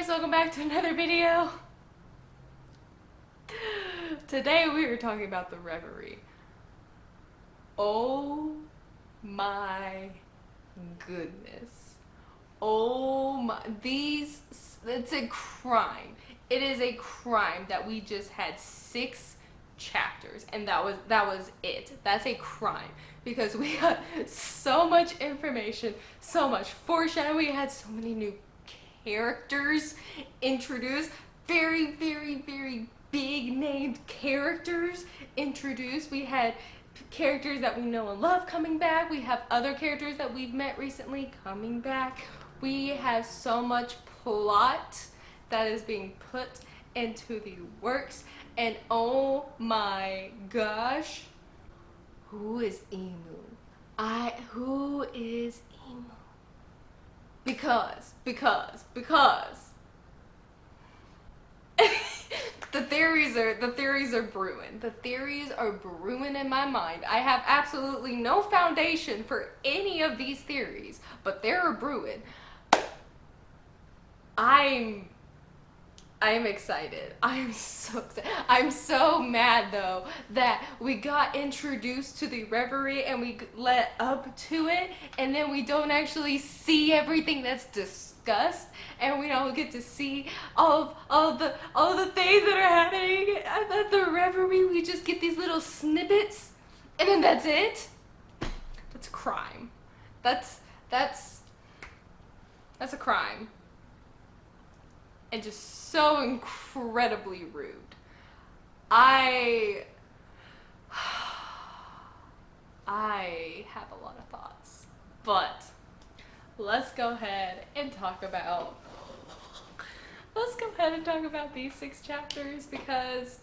welcome back to another video. Today we are talking about the Reverie. Oh my goodness. Oh my, it's a crime. It is a crime that we just had 6 chapters and that was it. That's a crime because we got so much information, so much foreshadowing. We had so many new characters introduced, very big named characters introduced. We had characters that we know and love coming back. We have other characters that we've met recently coming back. We have so much plot that is being put into the works, and oh my gosh, who is Emu? Who is Emu? Because the theories are brewing. The theories are brewing in my mind. I have absolutely no foundation for any of these theories, but they're brewing. I'm excited. I'm so excited. I'm so mad though that we got introduced to the Reverie and we led up to it, and then we don't actually see everything that's discussed, and we don't get to see all the things that are happening at the Reverie. We just get these little snippets, and then that's it. That's a crime. That's a crime. And just so incredibly rude. I have a lot of thoughts, but let's go ahead and talk about these 6 chapters because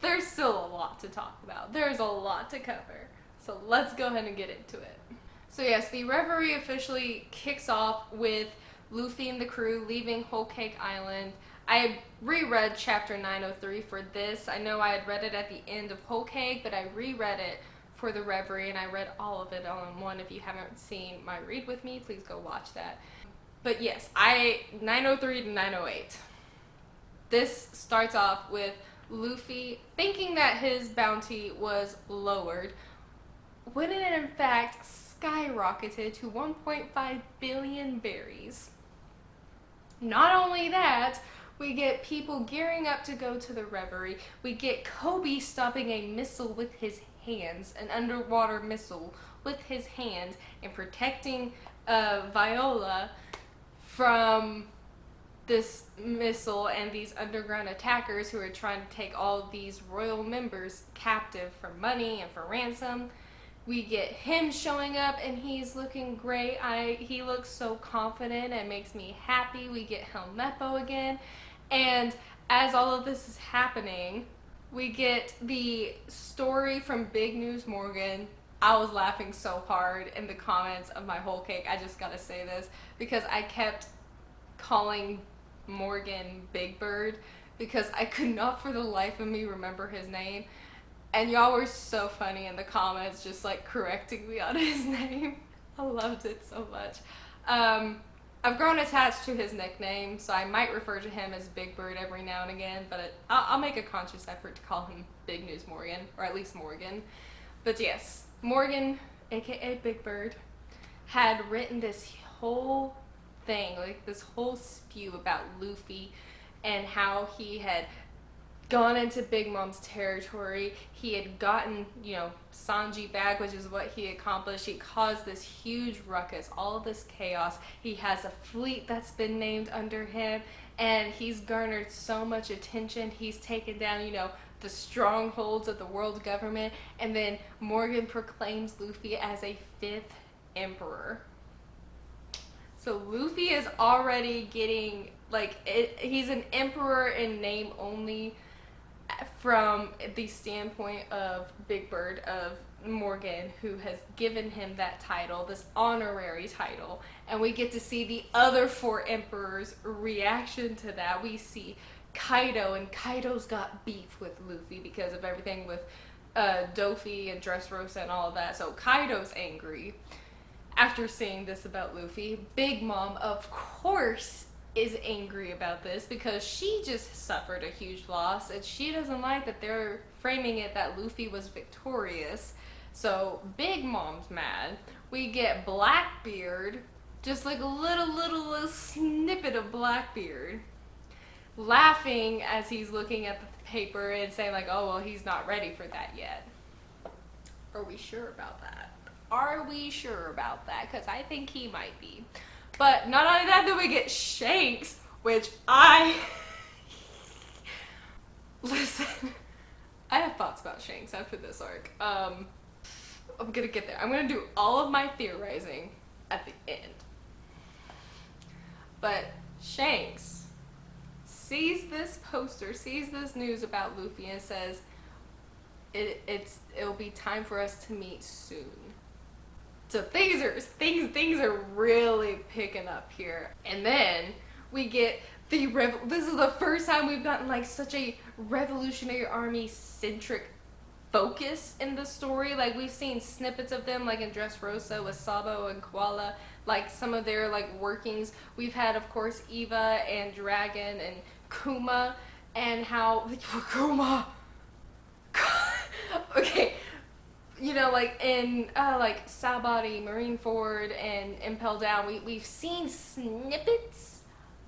there's still a lot to talk about. There's a lot to cover. So let's go ahead and get into it. So yes, the Reverie officially kicks off with Luffy and the crew leaving Whole Cake Island. I reread chapter 903 for this. I know I had read it at the end of Whole Cake, but I reread it for the Reverie, and I read all of it all in one. If you haven't seen my read with me, please go watch that. But yes, 903 to 908. This starts off with Luffy thinking that his bounty was lowered, when it in fact skyrocketed to 1.5 billion berries. Not only that, we get people gearing up to go to the Reverie. We get Kobe stopping a missile with his hands, an underwater missile with his hands, and protecting Viola from this missile and these underground attackers who are trying to take all of these royal members captive for money and for ransom. We get him showing up and he's looking great. He looks so confident. It makes me happy. We get Helmeppo again. And as all of this is happening, we get the story from Big News Morgan. I was laughing so hard in the comments of my Whole Cake. I just gotta say this because I kept calling Morgan Big Bird because I could not for the life of me remember his name. And y'all were so funny in the comments, just like correcting me on his name. I loved it so much. I've grown attached to his nickname, so I might refer to him as Big Bird every now and again, but I'll make a conscious effort to call him Big News Morgan, or at least Morgan. But yes, Morgan, aka Big Bird, had written this whole thing, like this whole spew about Luffy and how he had gone into Big Mom's territory. He had gotten, Sanji back, which is what he accomplished. He caused this huge ruckus, all of this chaos. He has a fleet that's been named under him, and he's garnered so much attention. He's taken down, the strongholds of the world government, and then Morgan proclaims Luffy as a 5th emperor. So Luffy is already getting, he's an emperor in name only, from the standpoint of Big Bird, of Morgan, who has given him that title, this honorary title. And we get to see the other 4 emperors' reaction to that. We see Kaido, and Kaido's got beef with Luffy because of everything with Dofi and Dressrosa and all of that. So Kaido's angry after seeing this about Luffy. Big Mom, of course, is angry about this because she just suffered a huge loss and she doesn't like that they're framing it that Luffy was victorious. So Big Mom's mad. We get Blackbeard, just like a little snippet of Blackbeard, laughing as he's looking at the paper and saying like, oh well, he's not ready for that yet. Are we sure about that? Are we sure about that? Because I think he might be. But not only that, then we get Shanks, which listen, I have thoughts about Shanks after this arc. I'm gonna get there. I'm gonna do all of my theorizing at the end. But Shanks sees this poster, sees this news about Luffy, and says, it'll be time for us to meet soon. So things are really picking up here. And then we get this is the first time we've gotten like such a Revolutionary Army centric focus in the story. Like we've seen snippets of them like in Dressrosa with Sabo and Koala, like some of their like workings. We've had of course Eva and Dragon and Kuma, and how Kuma okay, you know, like in like Sabaody, Marineford, and Impel Down, we've seen snippets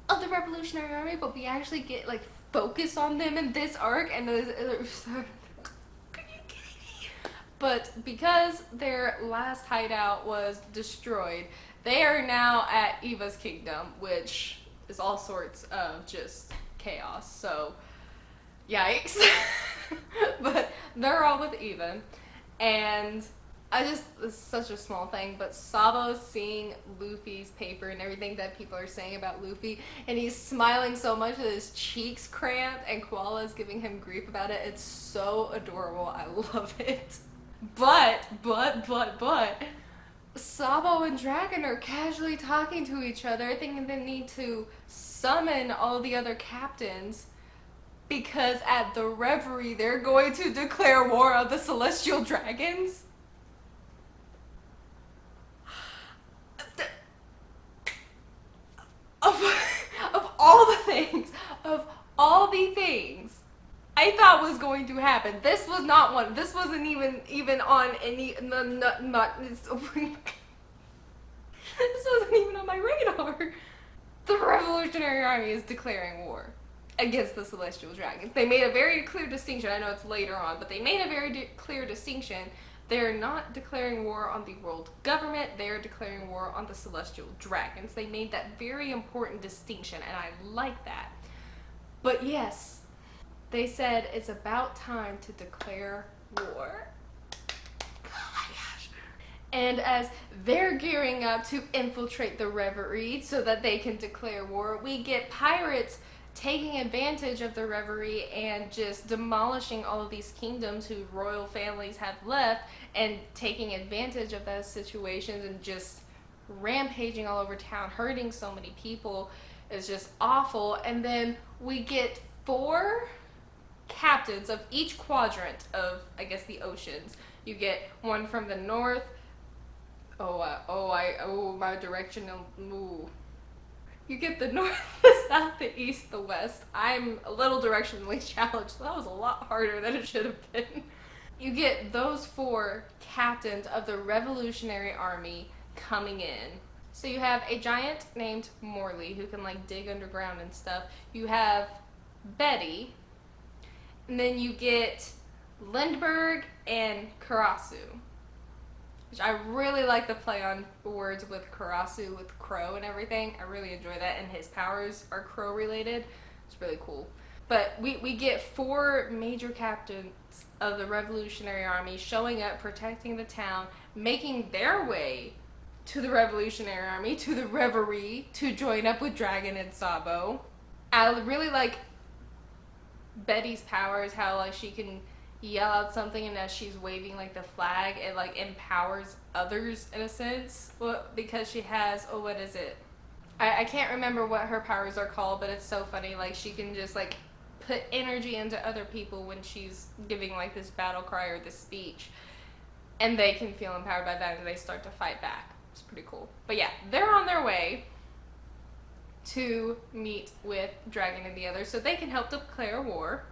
of the Revolutionary Army, but we actually get like focus on them in this arc, and but because their last hideout was destroyed, they are now at Eva's kingdom, which is all sorts of just chaos. So yikes. But they're all with Eva, and it's such a small thing, but Sabo's seeing Luffy's paper and everything that people are saying about Luffy, and he's smiling so much that his cheeks cramped, and Koala's giving him grief about it. It's so adorable. I love it. But Sabo and Dragon are casually talking to each other, thinking they need to summon all the other captains, because at the Reverie they're going to declare war on the Celestial Dragons. Of all the things I thought was going to happen, this was not one. This wasn't even on any this wasn't even on my radar. The Revolutionary Army is declaring war against the Celestial Dragons. They made a very clear distinction. I know it's later on, but they made a very clear distinction. They're not declaring war on the world government. They're declaring war on the Celestial Dragons. They made that very important distinction, and I like that. But yes, they said it's about time to declare war. Oh my gosh. And as they're gearing up to infiltrate the Reverie so that they can declare war, we get pirates taking advantage of the Reverie and just demolishing all of these kingdoms whose royal families have left, and taking advantage of those situations and just rampaging all over town, hurting so many people. Is just awful. And then we get 4 captains of each quadrant of, I guess, the oceans. You get one from the north. My direction. You get the north, the south, the east, the west. I'm a little directionally challenged, so that was a lot harder than it should have been. You get those 4 captains of the Revolutionary Army coming in. So you have a giant named Morley who can like dig underground and stuff. You have Betty, and then you get Lindbergh and Karasu, which I really like the play on words with Karasu, with crow and everything. I really enjoy that, and his powers are crow related. It's really cool. But we get 4 major captains of the Revolutionary Army showing up, protecting the town, making their way to the Revolutionary Army, to the Reverie, to join up with Dragon and Sabo. I really like Betty's powers, how like she can yell out something, and as she's waving like the flag, it like empowers others in a sense. Well, because she has, what is it? I can't remember what her powers are called, but it's so funny. Like she can just like put energy into other people when she's giving like this battle cry or this speech, and they can feel empowered by that and they start to fight back. It's pretty cool. But yeah, they're on their way to meet with Dragon and the others so they can help declare war.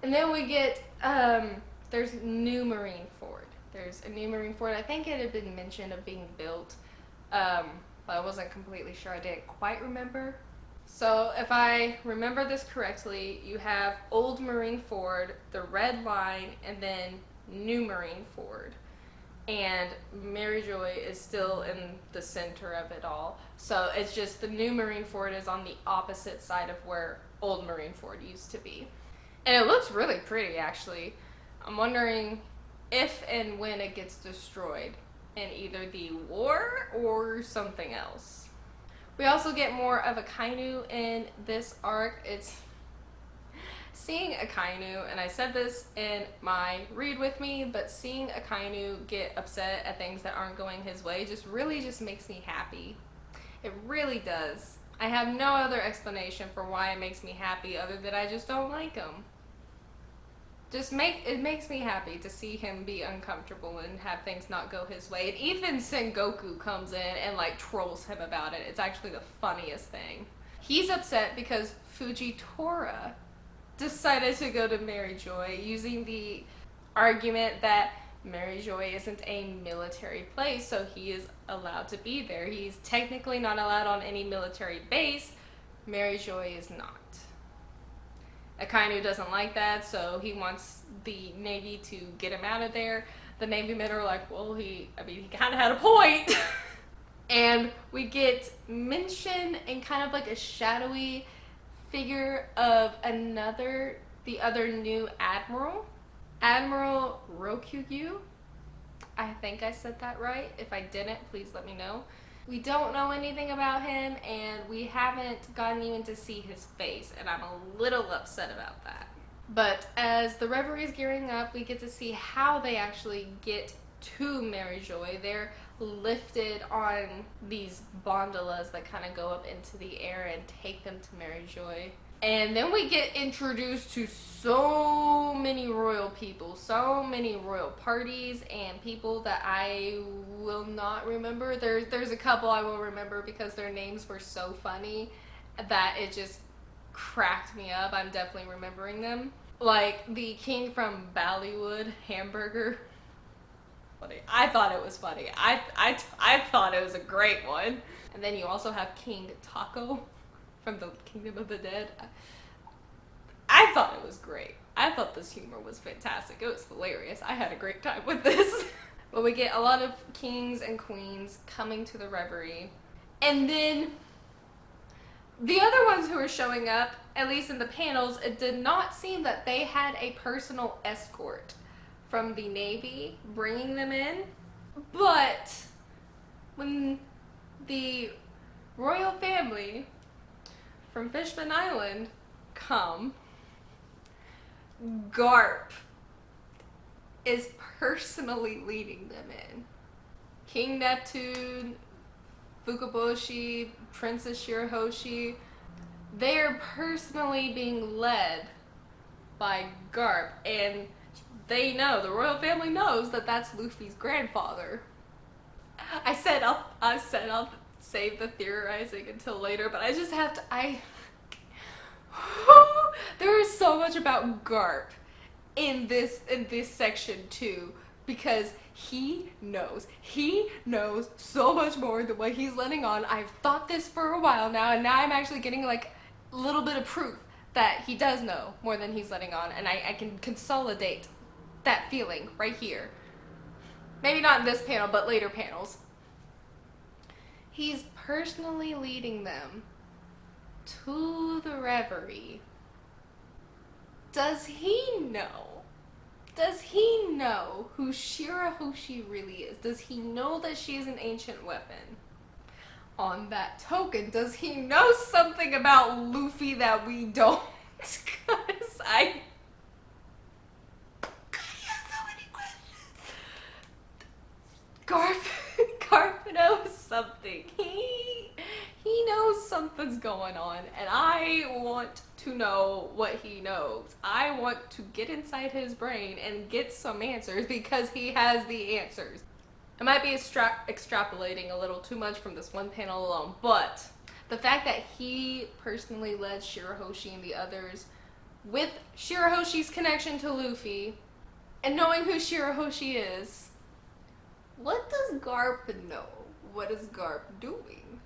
And then we get, there's new Marine Ford. There's a new Marine Ford. I think it had been mentioned of being built, but I wasn't completely sure. I didn't quite remember. So if I remember this correctly, you have Old Marine Ford, the Red Line, and then New Marine Ford. And Mary Joy is still in the center of it all. So it's just the New Marine Ford is on the opposite side of where Old Marine Ford used to be. And it looks really pretty, actually. I'm wondering if and when it gets destroyed in either the war or something else. We also get more of a Kainu in this arc. It's seeing a Kainu, and I said this in my read with me, but seeing a Kainu get upset at things that aren't going his way really just makes me happy. It really does. I have no other explanation for why it makes me happy other than I just don't like him. It makes me happy to see him be uncomfortable and have things not go his way. And even Sengoku comes in and like trolls him about it. It's actually the funniest thing. He's upset because Fujitora decided to go to Mary Joy using the argument that Mary Joy isn't a military place, so he is allowed to be there. He's technically not allowed on any military base. Mary Joy is not. Akainu doesn't like that, so he wants the Navy to get him out of there. The Navy men are like, well, he kind of had a point. And we get mention in kind of like a shadowy figure of the other new admiral, Admiral Rokyugyu. I think I said that right. If I didn't, please let me know. We don't know anything about him, and we haven't gotten even to see his face, and I'm a little upset about that. But as the Reverie is gearing up, we get to see how they actually get to Mary Joy. They're lifted on these gondolas that kind of go up into the air and take them to Mary Joy. And then we get introduced to so many royal people, so many royal parties and people that I will not remember. There's a couple I will remember because their names were so funny that it just cracked me up. I'm definitely remembering them. Like the king from Bollywood, Hamburger. Funny. I thought it was funny. I thought it was a great one. And then you also have King Taco from the Kingdom of the Dead. I thought it was great. I thought this humor was fantastic. It was hilarious. I had a great time with this. But we get a lot of kings and queens coming to the Reverie. And then the other ones who are showing up, at least in the panels, it did not seem that they had a personal escort from the Navy bringing them in. But when the royal family from Fishman Island come, GARP is personally leading them in. King Neptune, Fukaboshi, Princess Shirahoshi, they are personally being led by GARP, and they know, the royal family knows that that's Luffy's grandfather. I said I'll save the theorizing until later, but I just have to, there is so much about GARP in this section too, because he knows so much more than what he's letting on. I've thought this for a while now, and now I'm actually getting like a little bit of proof that he does know more than he's letting on, and I can consolidate that feeling right here. Maybe not in this panel, but later panels. He's personally leading them to the Reverie. Does he know? Does he know who Shirahoshi really is? Does he know that she is an ancient weapon? On that token, does he know something about Luffy that we don't? Because I have so many questions. Garp knows something. He knows something's going on, and I want to know what he knows. I want to get inside his brain and get some answers because he has the answers. I might be extrapolating a little too much from this one panel alone, but The fact that he personally led Shirahoshi and the others with Shirahoshi's connection to Luffy, and knowing who Shirahoshi is, what does GARP know? What is GARP doing?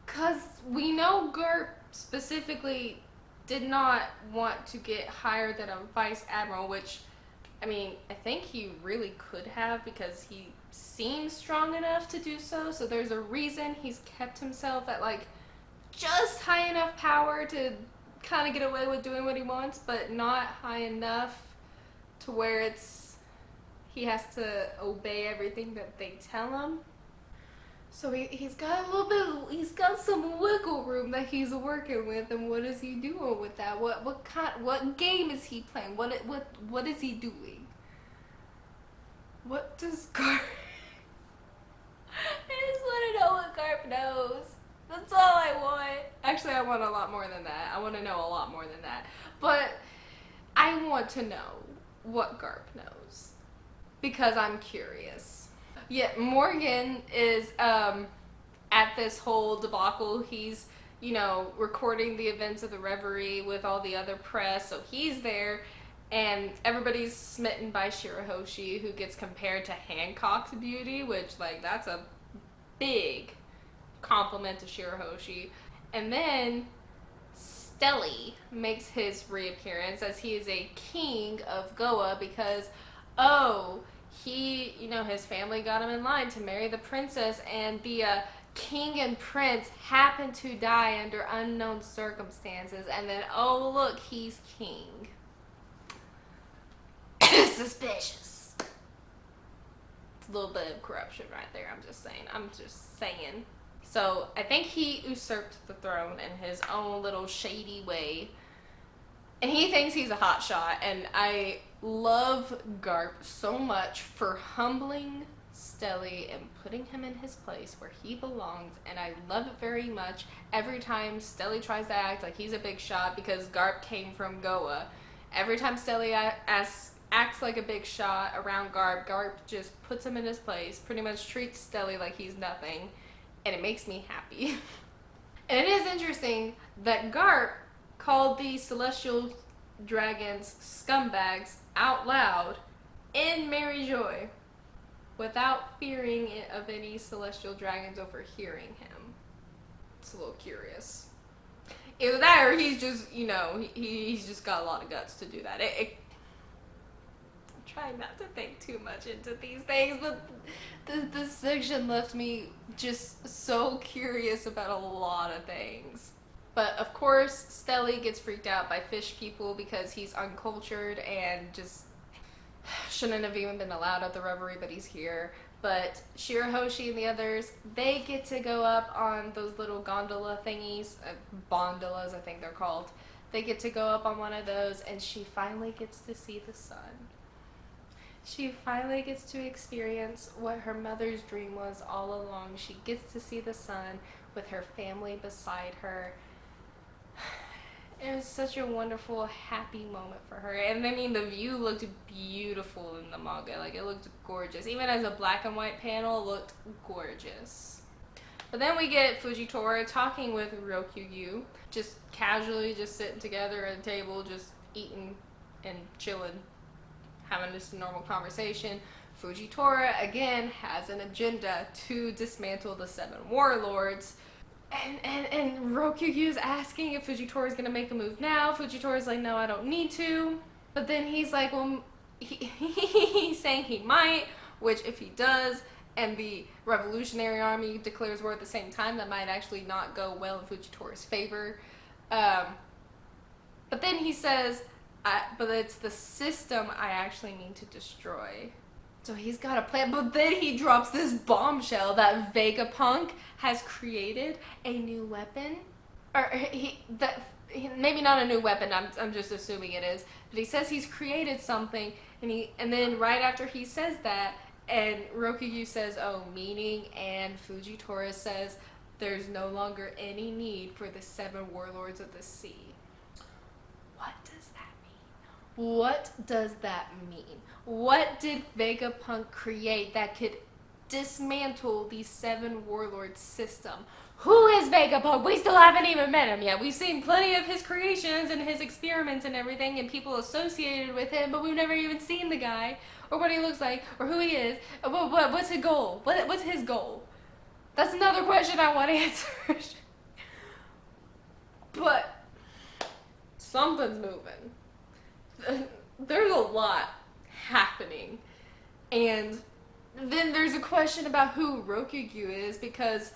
Because we know GARP specifically did not want to get higher than a vice admiral, which, I mean, I think he really could have, because he seems strong enough to do so. So there's a reason he's kept himself at like just high enough power to kind of get away with doing what he wants, but not high enough to where he has to obey everything that they tell him. So he's got he's got some wiggle room that he's working with, and what is he doing with that? What game is he playing? What is he doing? What does GARP? I just want to know what GARP knows. That's all I want. Actually, I want a lot more than that. I want to know a lot more than that. But I want to know what GARP knows, because I'm curious. Yeah, Morgan is at this whole debacle. He's, recording the events of the Reverie with all the other press, so he's there, and everybody's smitten by Shirahoshi, who gets compared to Hancock's beauty, which, that's a big compliment to Shirahoshi. And then Stelly makes his reappearance, as he is a king of Goa, because, he, his family got him in line to marry the princess, and the king and prince happened to die under unknown circumstances, and then, look, he's king. Suspicious. It's a little bit of corruption right there, I'm just saying. So, I think he usurped the throne in his own little shady way, and he thinks he's a hotshot, and I love GARP so much for humbling Stelly and putting him in his place where he belongs, and I love it very much every time Stelly tries to act like he's a big shot, because GARP came from Goa. Every time Stelly acts like a big shot around GARP, GARP just puts him in his place, pretty much treats Stelly like he's nothing, and it makes me happy. And it is interesting that GARP called the Celestial Dragons scumbags out loud in Mary Joy without fearing of any Celestial Dragons overhearing him. It's a little curious. Either that, or he's just, he's just got a lot of guts to do that. I'm trying not to think too much into these things, but this section left me just so curious about a lot of things. But of course, Stelly gets freaked out by fish people because he's uncultured and just shouldn't have even been allowed at the Reverie, but he's here. But Shirahoshi and the others, they get to go up on those little gondola thingies, bondolas I think they're called. They get to go up on one of those, and she finally gets to see the sun. She finally gets to experience what her mother's dream was all along. She gets to see the sun with her family beside her. It was such a wonderful, happy moment for her. And I mean, the view looked beautiful in the manga. It looked gorgeous. Even as a black and white panel, it looked gorgeous. But then we get Fujitora talking with Ryokyu, just casually just sitting together at a table, just eating and chilling, having just a normal conversation. Fujitora, again, has an agenda to dismantle the 7 warlords. And Ryokyu is asking if Fujitora is going to make a move now. Fujitora is like, no, I don't need to. But then he's like, well, he's saying he might, which if he does, and the Revolutionary Army declares war at the same time, that might actually not go well in Fujitora's favor. But then he says, but it's the system I actually need to destroy. So he's got a plan, but then he drops this bombshell that Vegapunk has created a new weapon. Or maybe not a new weapon, I'm just assuming it is. But he says he's created something, and then right after he says that, and Ryokyu says, oh, meaning, and Fujitora says, there's no longer any need for the 7 warlords of the sea. What does that mean? What does that mean? What did Vegapunk create that could dismantle the 7 warlord system? Who is Vegapunk? We still haven't even met him yet. We've seen plenty of his creations and his experiments and everything and people associated with him, but we've never even seen the guy or what he looks like or who he is. What's his goal? What's his goal? That's another question I want answered. But something's moving. There's a lot happening. And then there's a question about who Rokugyu is, because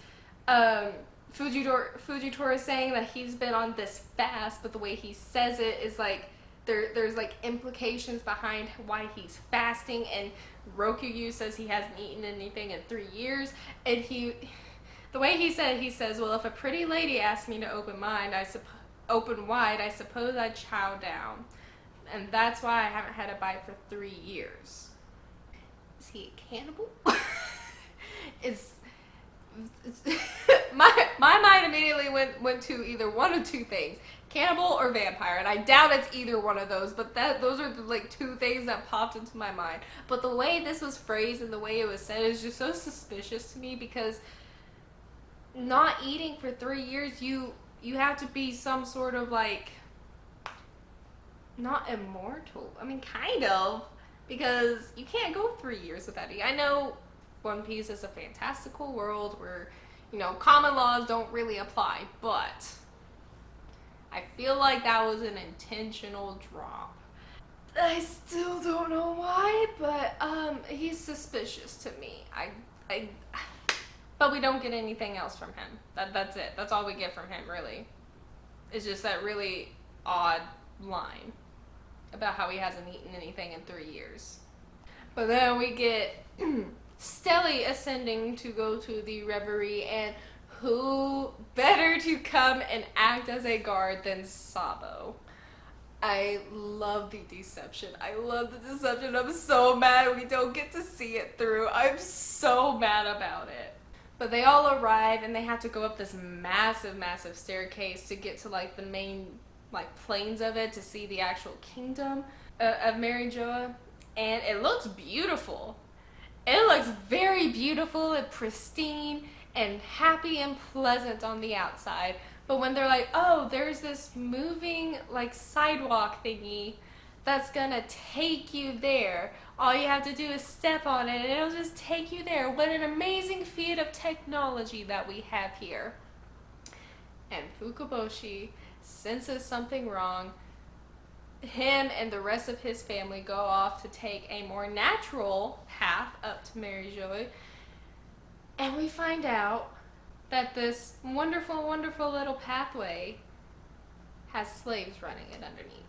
Fujitora is saying that he's been on this fast, but the way he says it is like there's like implications behind why he's fasting, and Rokugyu says he hasn't eaten anything in 3 years, and the way he says, well, if a pretty lady asked me to open wide, I suppose I'd chow down, and that's why I haven't had a bite for 3 years. Is he a cannibal? My mind immediately went to either one of two things: cannibal or vampire, and I doubt it's either one of those, but those are the like two things that popped into my mind. But the way this was phrased and the way it was said is just so suspicious to me, because not eating for 3 years, you have to be some sort of like, not immortal, I mean kind of, because you can't go 3 years without eating. I know One Piece is a fantastical world where, you know, common laws don't really apply, but I feel like that was an intentional drop. I still don't know why, but he's suspicious to me. But we don't get anything else from him. That's it. That's all we get from him, really. It's just that really odd line about how he hasn't eaten anything in 3 years. But then we get Stelly ascending to go to the Reverie, and who better to come and act as a guard than Sabo? I love the deception. I'm so mad we don't get to see it through. I'm so mad about it. But they all arrive, and they have to go up this massive, massive staircase to get to like the main like plains of it, to see the actual kingdom of Mary Joa, and it looks beautiful. It looks very beautiful and pristine and happy and pleasant on the outside. But when they're like, oh, there's this moving like sidewalk thingy that's gonna take you there. All you have to do is step on it and it'll just take you there. What an amazing feat of technology that we have here. And Fukaboshi senses something wrong. Him and the rest of his family go off to take a more natural path up to Mary Joy. And we find out that this wonderful, wonderful little pathway has slaves running it underneath.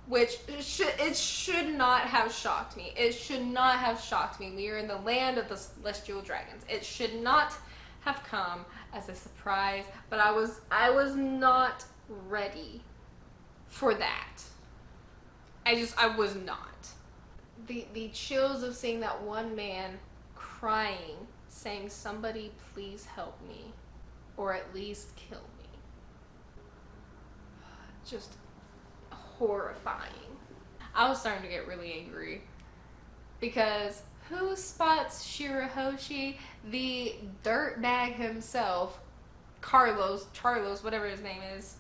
Which it should not have shocked me. It should not have shocked me. We are in the land of the celestial dragons. It should not have come as a surprise, but I was not ready for that. I was not. The chills of seeing that one man crying, saying, somebody please help me, or at least kill me. Just horrifying. I was starting to get really angry, because who spots Shirahoshi, the dirtbag himself, Charlos, whatever his name is,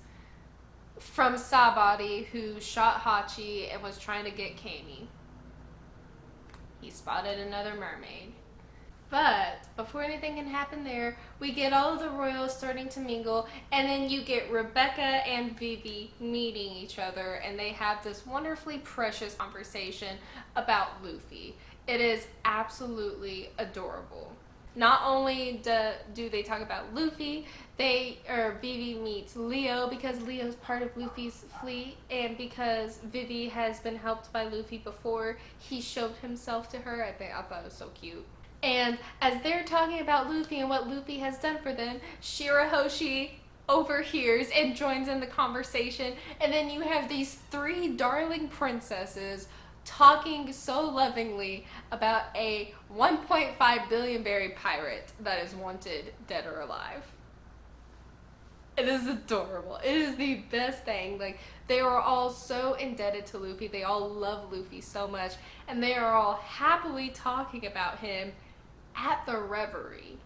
from Sabari, who shot Hachi and was trying to get Kami. He spotted another mermaid. But before anything can happen there, we get all of the royals starting to mingle, and then you get Rebecca and Vivi meeting each other, and they have this wonderfully precious conversation about Luffy. It is absolutely adorable. Not only do they talk about Luffy, Vivi meets Leo, because Leo's part of Luffy's fleet, and because Vivi has been helped by Luffy before, he showed himself to her. I thought it was so cute. And as they're talking about Luffy and what Luffy has done for them, Shirahoshi overhears and joins in the conversation, and then you have these 3 darling princesses talking so lovingly about a 1.5 billion berry pirate that is wanted dead or alive. It is adorable. It is the best thing. Like, they are all so indebted to Luffy. They all love Luffy so much, and they are all happily talking about him at the Reverie.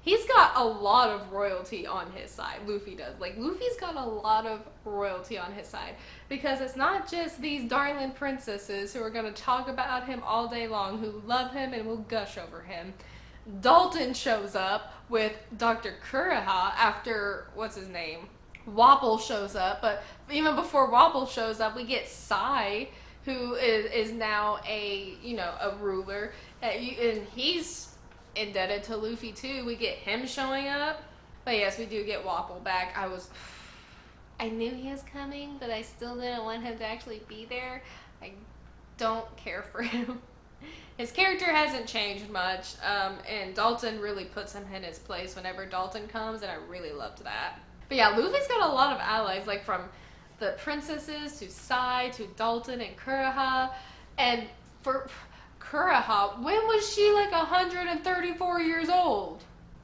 He's got a lot of royalty on his side. Luffy does. Like, Luffy's got a lot of royalty on his side. Because it's not just these darling princesses who are going to talk about him all day long, who love him and will gush over him. Dalton shows up with Dr. Kuroha after, what's his name? Wapple shows up. But even before Wapple shows up, we get Sai, who is now a ruler. And he's indebted to Luffy too. We get him showing up. But yes, we do get Wapple back. I knew he was coming, but I still didn't want him to actually be there. I don't care for him. His character hasn't changed much, and Dalton really puts him in his place whenever Dalton comes, and I really loved that. But yeah, Luffy's got a lot of allies, like from the princesses to Sai to Dalton and Kuroha. And for Kuroha, when was she like 134 years old?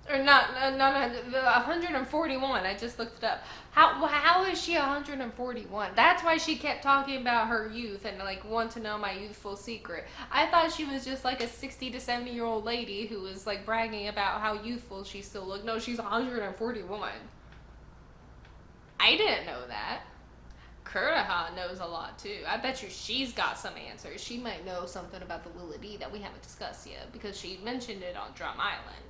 Or not 141. I just looked it up. How is she 141? That's why she kept talking about her youth and like want to know my youthful secret. I thought she was just like a 60 to 70 year old lady who was like bragging about how youthful she still looked. No, she's 141. I didn't know that. Kuroha knows a lot too. I bet you she's got some answers. She might know something about the Willy that we haven't discussed yet because she mentioned it on Drum Island.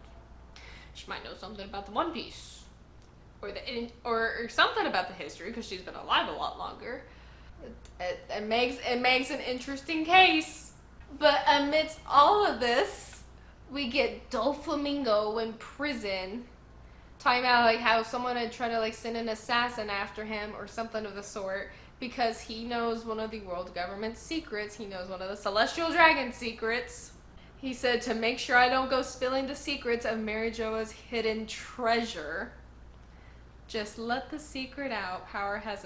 She might know something about the One Piece, or something about the history because she's been alive a lot longer. It makes an interesting case. But amidst all of this, we get Doflamingo in prison, talking about like how someone had tried to like send an assassin after him or something of the sort because he knows one of the world government's secrets. He knows one of the Celestial Dragon secrets. He said to make sure I don't go spilling the secrets of Mary Joa's hidden treasure. Just let the secret out. Power has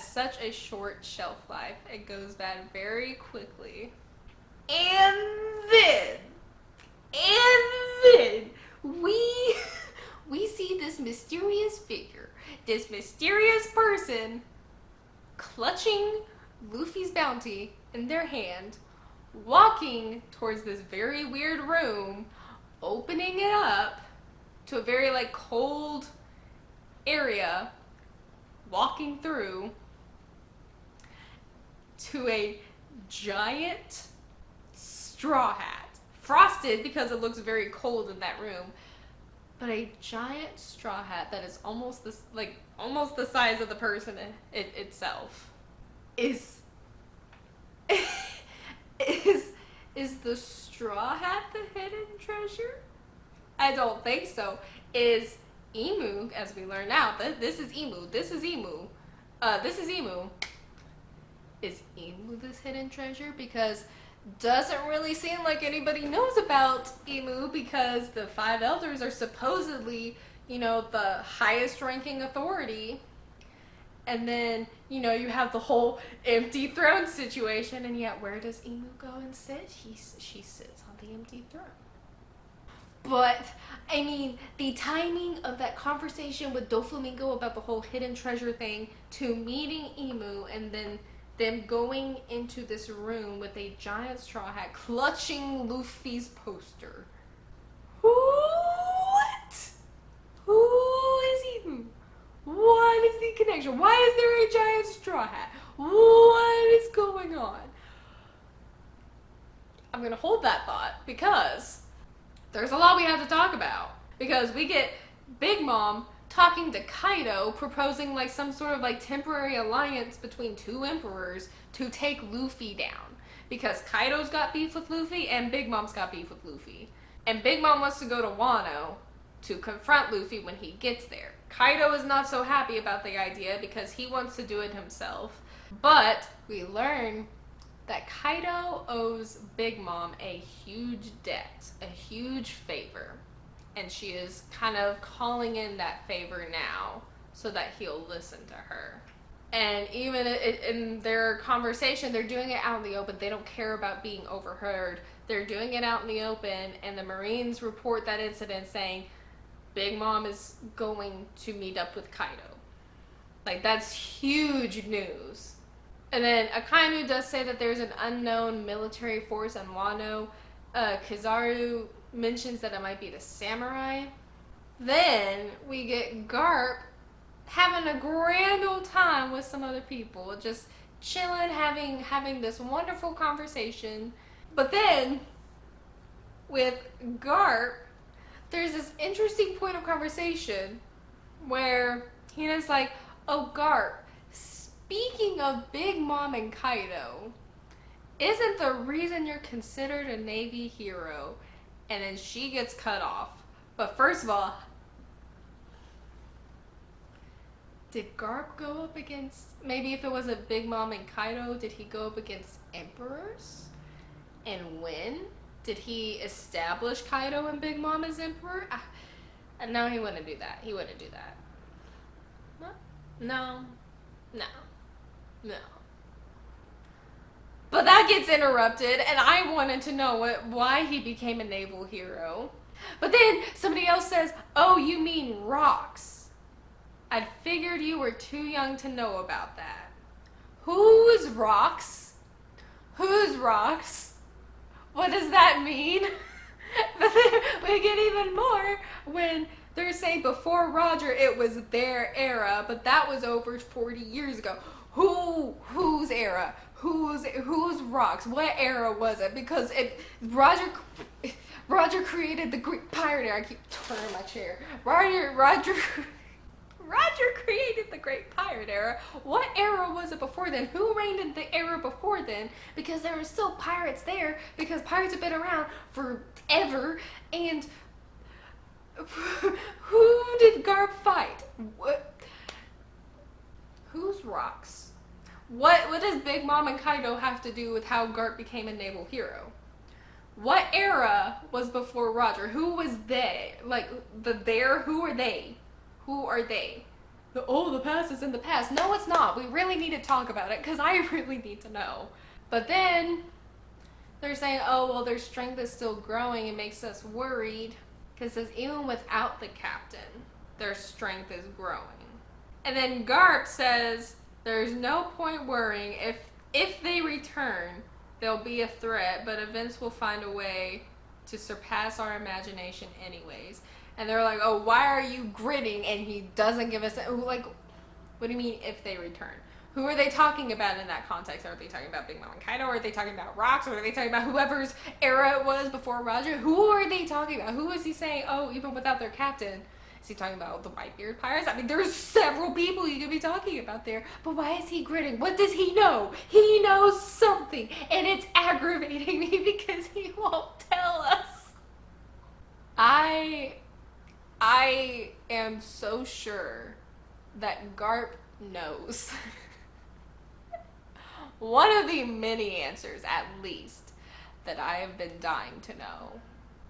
such a short shelf life. It goes bad very quickly. And then we see this mysterious figure, this mysterious person clutching Luffy's bounty in their hand, walking towards this very weird room, opening it up to a very like cold area, walking through to a giant straw hat, frosted because it looks very cold in that room, but a giant straw hat that is almost the size of the person itself. Is the straw hat the hidden treasure? I don't think so. Is Emu, as we learn now, this is Emu. Is Emu this hidden treasure? Because doesn't really seem like anybody knows about Emu because the five elders are supposedly, the highest ranking authority. And then, you have the whole empty throne situation, and yet where does Emu go and sit? She sits on the empty throne. But, I mean, the timing of that conversation with Doflamingo about the whole hidden treasure thing to meeting Emu and then them going into this room with a giant straw hat clutching Luffy's poster. What? Who is Emu? What is the connection? Why is there a giant straw hat? What is going on? I'm going to hold that thought because there's a lot we have to talk about. Because we get Big Mom talking to Kaido, proposing like some sort of like temporary alliance between two emperors to take Luffy down. Because Kaido's got beef with Luffy and Big Mom's got beef with Luffy. And Big Mom wants to go to Wano to confront Luffy when he gets there. Kaido is not so happy about the idea because he wants to do it himself. But we learn that Kaido owes Big Mom a huge debt, a huge favor. And she is kind of calling in that favor now so that he'll listen to her. And even in their conversation, they're doing it out in the open. They don't care about being overheard. They're doing it out in the open, and the Marines report that incident saying, Big Mom is going to meet up with Kaido. Like, that's huge news. And then Akainu does say that there's an unknown military force in Wano. Kizaru mentions that it might be the samurai. Then we get GARP having a grand old time with some other people, just chilling, having this wonderful conversation. But then with GARP, there's this interesting point of conversation where Hina's like, "Oh, GARP, speaking of Big Mom and Kaido, isn't the reason you're considered a Navy hero?" And then she gets cut off. But first of all, did GARP go up against, maybe if it was a Big Mom and Kaido, did he go up against emperors? And when? Did he establish Kaido and Big Mom as emperor? No, he wouldn't do that. He wouldn't do that. No. But that gets interrupted, and I wanted to know why he became a naval hero. But then somebody else says, "Oh, you mean rocks. I'd figured you were too young to know about that." Who's rocks? Who's rocks? What does that mean? But then we get even more when they're saying before Roger it was their era, but that was over 40 years ago. Whose era? Who's rocks? What era was it? Because Roger created the Greek pirate era. I keep turning my chair. Roger created the Great Pirate Era. What era was it before then? Who reigned in the era before then? Because there were still pirates there, because pirates have been around forever. And who did GARP fight? What? Who's rocks? What does Big Mom and Kaido have to do with how GARP became a naval hero? What era was before Roger? Who was they? Like, who are they? Who are they? The past is in the past. No, it's not. We really need to talk about it, because I really need to know. But then they're saying, "Oh, well, their strength is still growing. It makes us worried." Because it says even without the captain, their strength is growing. And then GARP says there's no point worrying. If they return, they'll be a threat, but events will find a way to surpass our imagination anyways. And they're like, "Oh, why are you grinning?" And he doesn't give us, like, what do you mean if they return? Who are they talking about in that context? Are they talking about Big Mom and Kaido? Or are they talking about rocks? Or are they talking about whoever's era it was before Roger? Who are they talking about? Who is he saying, "Oh, even without their captain"? Is he talking about the Whitebeard pirates? I mean, there's several people you could be talking about there. But why is he grinning? What does he know? He knows something. And it's aggravating me because he won't tell us. I am so sure that GARP knows. One of the many answers, at least, that I have been dying to know.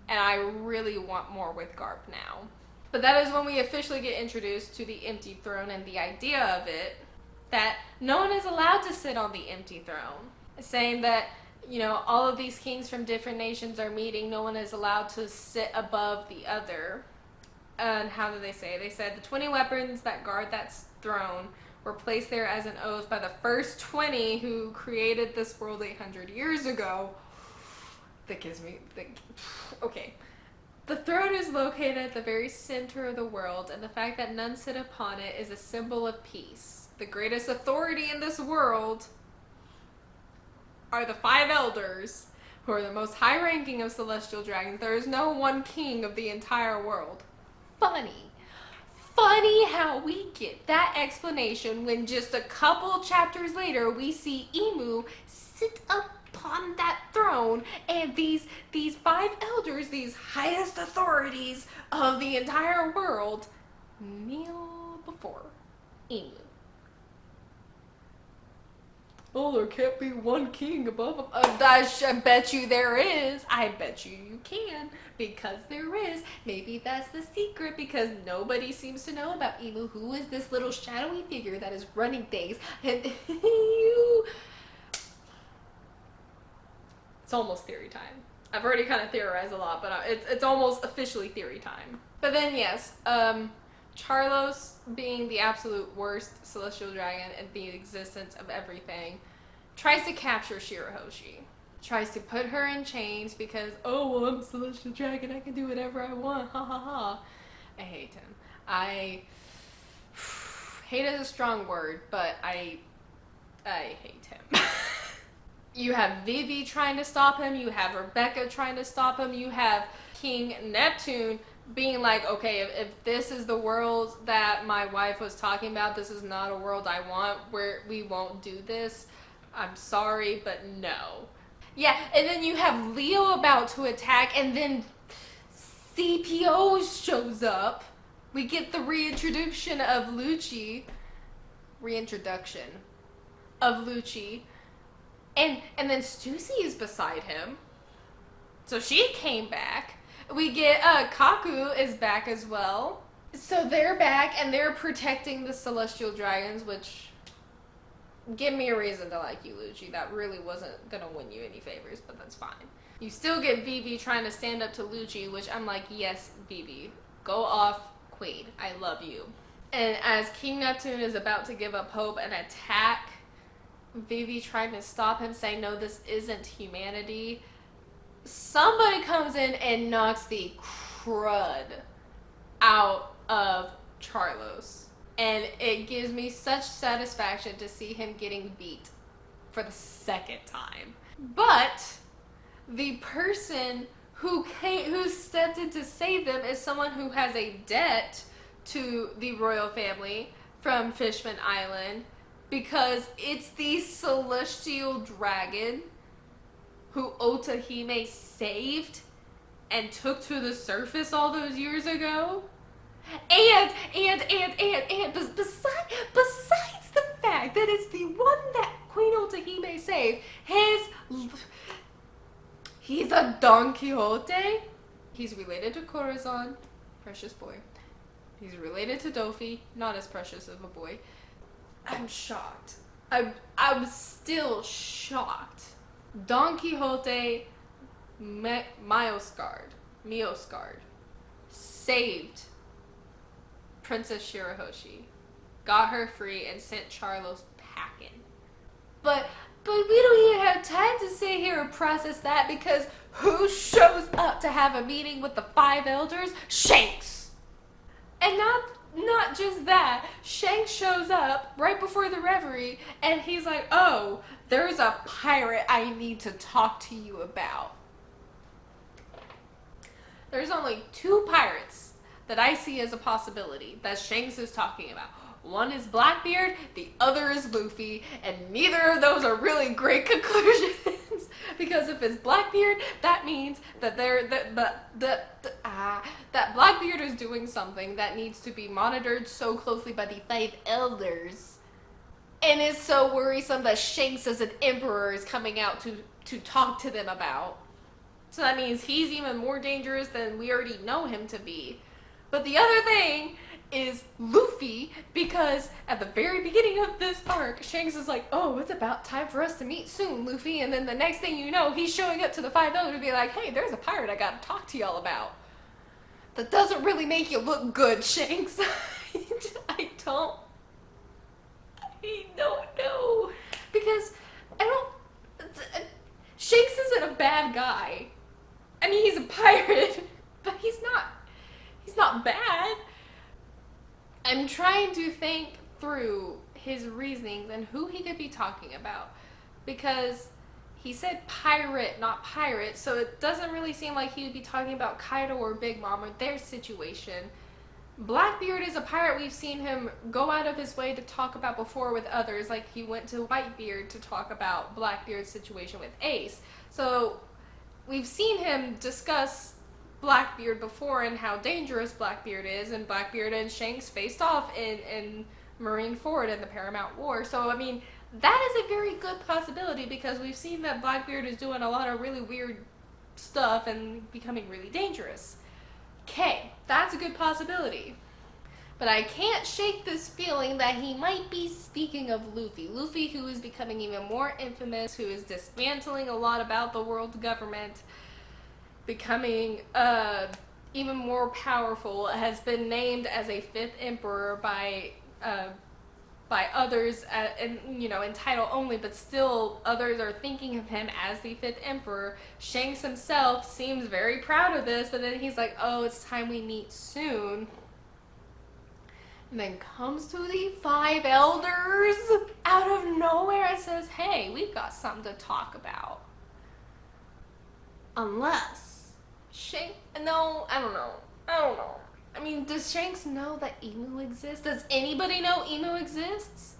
And I really want more with GARP now. But that is when we officially get introduced to the empty throne and the idea of it, that no one is allowed to sit on the empty throne. Saying that, all of these kings from different nations are meeting, no one is allowed to sit above the other. And how did they say? They said the 20 weapons that guard that throne were placed there as an oath by the first 20 who created this world 800 years ago. That gives me... Okay. The throne is located at the very center of the world, and the fact that none sit upon it is a symbol of peace. The greatest authority in this world are the 5 elders, who are the most high-ranking of celestial dragons. There is no one king of the entire world. Funny how we get that explanation when just a couple chapters later we see Imu sit upon that throne, and these 5 elders, these highest authorities of the entire world, kneel before Imu. "Oh, there can't be one king above him." I bet you there is. I bet you can, because there is. Maybe that's the secret, because nobody seems to know about Imu. Who is this little shadowy figure that is running things? And it's almost theory time. I've already kind of theorized a lot, but it's almost officially theory time. But then, yes, Charlos, being the absolute worst celestial dragon in the existence of everything, tries to capture Shirahoshi. Tries to put her in chains because, "Oh, well, I'm a celestial dragon, I can do whatever I want, ha ha ha." I hate him. Hate is a strong word, but I hate him. You have Vivi trying to stop him, you have Rebecca trying to stop him, you have King Neptune being like, okay, if this is the world that my wife was talking about, this is not a world I want, where we won't do this. I'm sorry, but no. Yeah, and then you have Leo about to attack, and then CPO shows up. We get the reintroduction of Lucci. And then Stussy is beside him. So she came back. We get Kaku is back as well. So they're back and they're protecting the celestial dragons, which give me a reason to like you, Lucci. That really wasn't gonna win you any favors, but that's fine. You still get Vivi trying to stand up to Lucci, which I'm like, yes, Vivi, go off, queen. I love you. And as King Neptune is about to give up hope and attack, Vivi trying to stop him, saying, no, this isn't humanity. Somebody comes in and knocks the crud out of Charlos. And it gives me such satisfaction to see him getting beat for the second time. But the person who stepped in to save them is someone who has a debt to the royal family from Fishman Island, because it's the celestial dragon who Otahime saved and took to the surface all those years ago. And besides the fact that it's the one that Queen Otahime saved, he's a Don Quixote. He's related to Corazon, precious boy. He's related to Dofi, not as precious of a boy. I'm shocked. I'm still shocked. Don Quixote Mioscard saved Princess Shirahoshi, got her free, and sent Charlos packing. But we don't even have time to sit here and process that, because who shows up to have a meeting with the 5 elders? Shanks! And not just that, Shanks shows up right before the Reverie, and he's like, oh, there's a pirate I need to talk to you about. There's only 2 pirates that I see as a possibility that Shanks is talking about. One is Blackbeard, the other is Luffy, and neither of those are really great conclusions. Because if it's Blackbeard, that means that that Blackbeard is doing something that needs to be monitored so closely by the 5 elders, and is so worrisome that Shanks as an emperor is coming out to talk to them about. So that means he's even more dangerous than we already know him to be. But the other thing is Luffy, because at the very beginning of this arc, Shanks is like, oh, it's about time for us to meet soon, Luffy. And then the next thing you know, he's showing up to the 5 elders to be like, hey, there's a pirate I gotta talk to y'all about. That doesn't really make you look good, Shanks. I don't know. Because Shanks isn't a bad guy. I mean, he's a pirate, but he's not bad. I'm trying to think through his reasonings and who he could be talking about, because he said pirate, not pirate, so it doesn't really seem like he would be talking about Kaido or Big Mom or their situation. Blackbeard is a pirate we've seen him go out of his way to talk about before with others, like he went to Whitebeard to talk about Blackbeard's situation with Ace. So we've seen him discuss Blackbeard before and how dangerous Blackbeard is, and Blackbeard and Shanks faced off in Marineford in the Paramount War. So I mean, that is a very good possibility, because we've seen that Blackbeard is doing a lot of really weird stuff and becoming really dangerous. Okay, that's a good possibility. But I can't shake this feeling that he might be speaking of Luffy. Luffy, who is becoming even more infamous, who is dismantling a lot about the world government, becoming even more powerful, has been named as a 5th emperor by others, and in title only, but still others are thinking of him as the 5th emperor. Shanks himself seems very proud of this, but then he's like, oh, it's time we meet soon. And then comes to the five elders out of nowhere and says, hey, we've got something to talk about. Unless Shanks, no, I don't know. I mean, does Shanks know that Emu exists? Does anybody know Emu exists?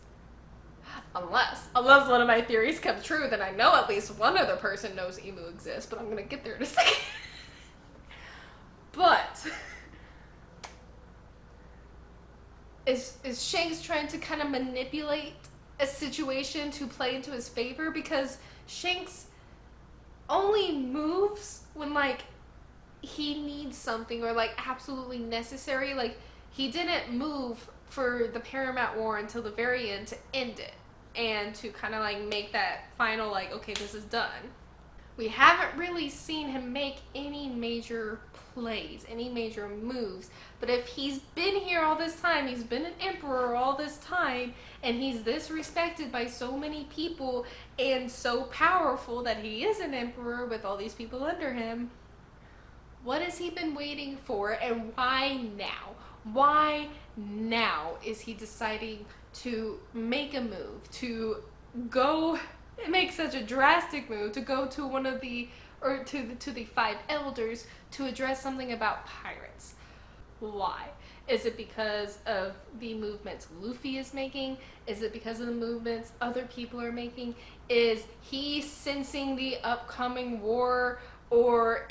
Unless one of my theories comes true, then I know at least one other person knows Emu exists, but I'm gonna get there in a second. But is Shanks trying to kind of manipulate a situation to play into his favor? Because Shanks only moves when, like, he needs something or, like, absolutely necessary. Like, he didn't move for the Paramount War until the very end to end it and to kind of, like, make that final, like, okay, this is done. We haven't really seen him make any major plays, any major moves. But if he's been here all this time, he's been an emperor all this time, and he's this respected by so many people and so powerful that he is an emperor with all these people under him, what has he been waiting for, and why now? Why now is he deciding to make a move, to go make such a drastic move, to go to one of the, or to the five elders to address something about pirates? Why? Is it because of the movements Luffy is making? Is it because of the movements other people are making? Is he sensing the upcoming war? Or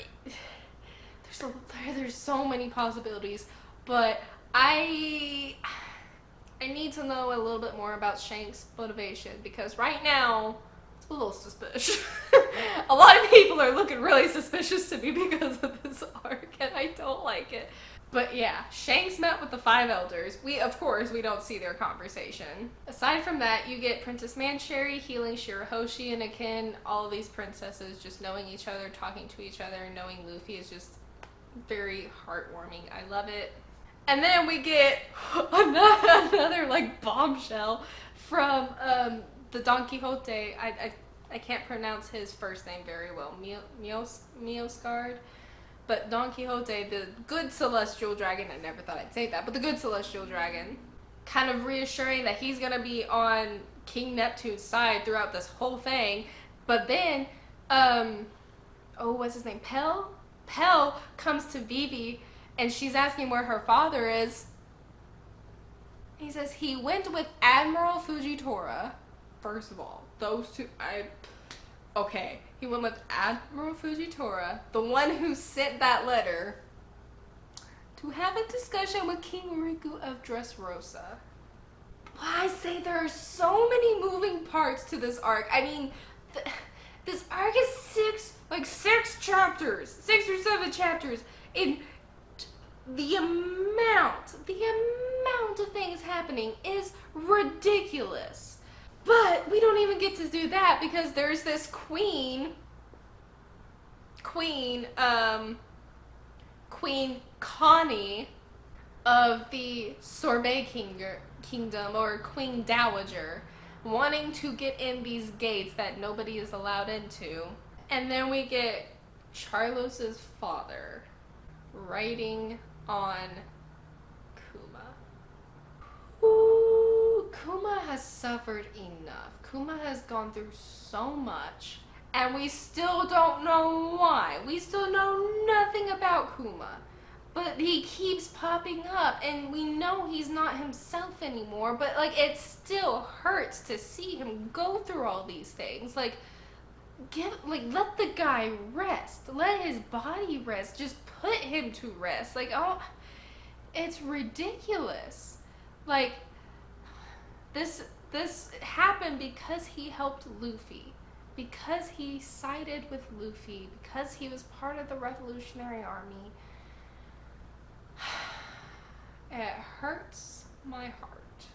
there's so many possibilities, but I need to know a little bit more about Shanks' motivation, because right now it's a little suspicious. A lot of people are looking really suspicious to me because of this arc, and I don't like it. But yeah, Shanks met with the five elders. Of course, we don't see their conversation. Aside from that, you get Princess Mancherry healing Shirahoshi and Akin. All of these princesses just knowing each other, talking to each other, and knowing Luffy is just very heartwarming. I love it. And then we get another like bombshell from the Don Quixote. I can't pronounce his first name very well. Mioscard. But Don Quixote, the good celestial dragon, I never thought I'd say that, but the good celestial dragon, kind of reassuring that he's gonna be on King Neptune's side throughout this whole thing. But then, what's his name? Pell comes to Vivi and she's asking where her father is. He says he went with Admiral Fujitora. First of all, those two, okay. He went with Admiral Fujitora, the one who sent that letter, to have a discussion with King Riku of Dressrosa. I say there are so many moving parts to this arc. I mean, this arc is six chapters, 6 or 7 chapters, and the amount of things happening is ridiculous. But we don't even get to do that because there's this Queen Connie of the Sorbet Kingdom, or Queen Dowager, wanting to get in these gates that nobody is allowed into. And then we get Charlos's father writing on Kuma. Ooh, Kuma has suffered enough. Kuma has gone through so much, and we still don't know why. We still know nothing about Kuma. But he keeps popping up, and we know he's not himself anymore, but like it still hurts to see him go through all these things. Like, let the guy rest. Let his body rest. Just put him to rest. Like, oh, it's ridiculous. Like, this happened because he helped Luffy. Because he sided with Luffy. Because he was part of the Revolutionary Army. It hurts my heart.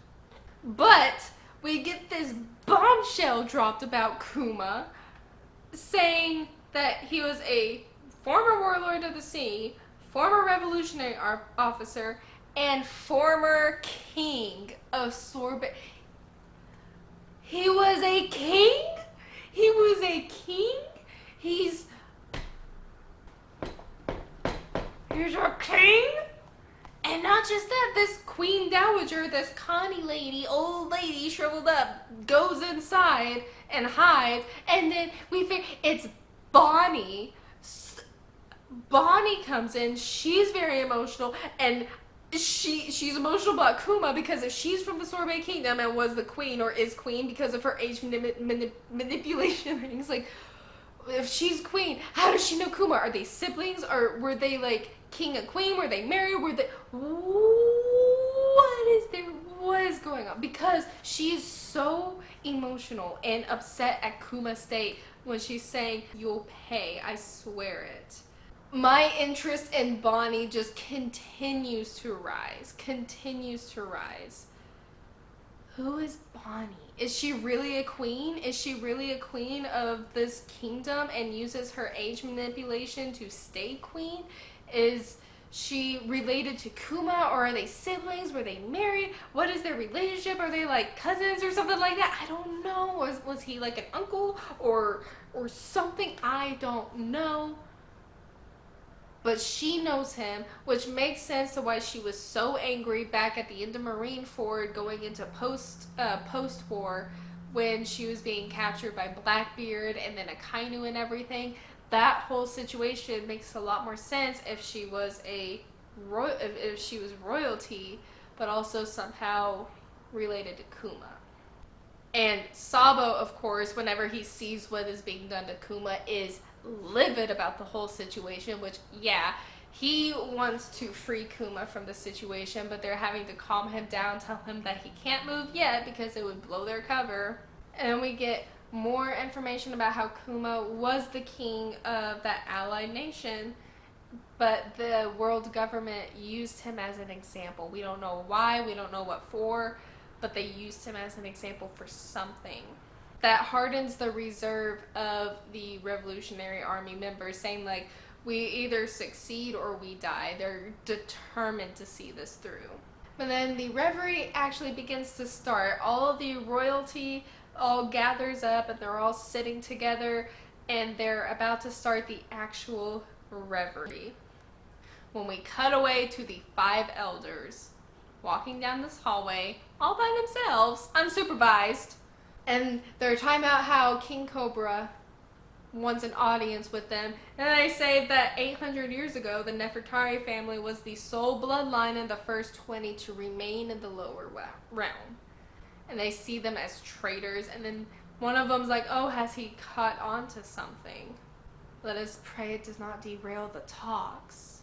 But we get this bombshell dropped about Kuma, saying that he was a former warlord of the sea, former revolutionary officer, and former king of Sorbet. He was a king? He was a king? He's a king? And not just that, this queen dowager, this Connie lady, old lady, shriveled up, goes inside and hides, and then it's Bonnie. Bonnie comes in, she's very emotional, and she's emotional about Kuma because if she's from the Sorbet Kingdom and was the queen or is queen because of her age manipulation things, like, if she's queen, how does she know Kuma? Are they siblings, or were they like king and queen? Were they married? What is going on? Because she's so emotional and upset at Kuma's state when she's saying, "You'll pay, I swear it." My interest in Bonnie just continues to rise. Who is Bonnie? Is she really a queen? Is she really a queen of this kingdom and uses her age manipulation to stay queen? Is she related to Kuma, or are they siblings? Were they married? What is their relationship? Are they like cousins or something like that? I don't know. Was he like an uncle or something? I don't know. But she knows him, which makes sense to why she was so angry back at the end of Marineford going into post-war when she was being captured by Blackbeard and then Akainu and everything. That whole situation makes a lot more sense if she was if she was royalty, but also somehow related to Kuma. And Sabo, of course, whenever he sees what is being done to Kuma, is livid about the whole situation, which, yeah, he wants to free Kuma from the situation, but they're having to calm him down, tell him that he can't move yet because it would blow their cover. And we get more information about how Kuma was the king of that allied nation, but the world government used him as an example. We don't know why, we don't know what for, but they used him as an example for something. That hardens the reserve of the Revolutionary Army members, saying like, we either succeed or we die. They're determined to see this through. But then the Reverie actually begins to start. All of the royalty all gathers up and they're all sitting together and they're about to start the actual Reverie. When we cut away to the 5 elders walking down this hallway all by themselves, unsupervised, and they're talking about how King Cobra wants an audience with them. And they say that 800 years ago, the Nefertari family was the sole bloodline in the first 20 to remain in the lower realm. And they see them as traitors. And then one of them's like, oh, has he caught on to something? Let us pray it does not derail the talks.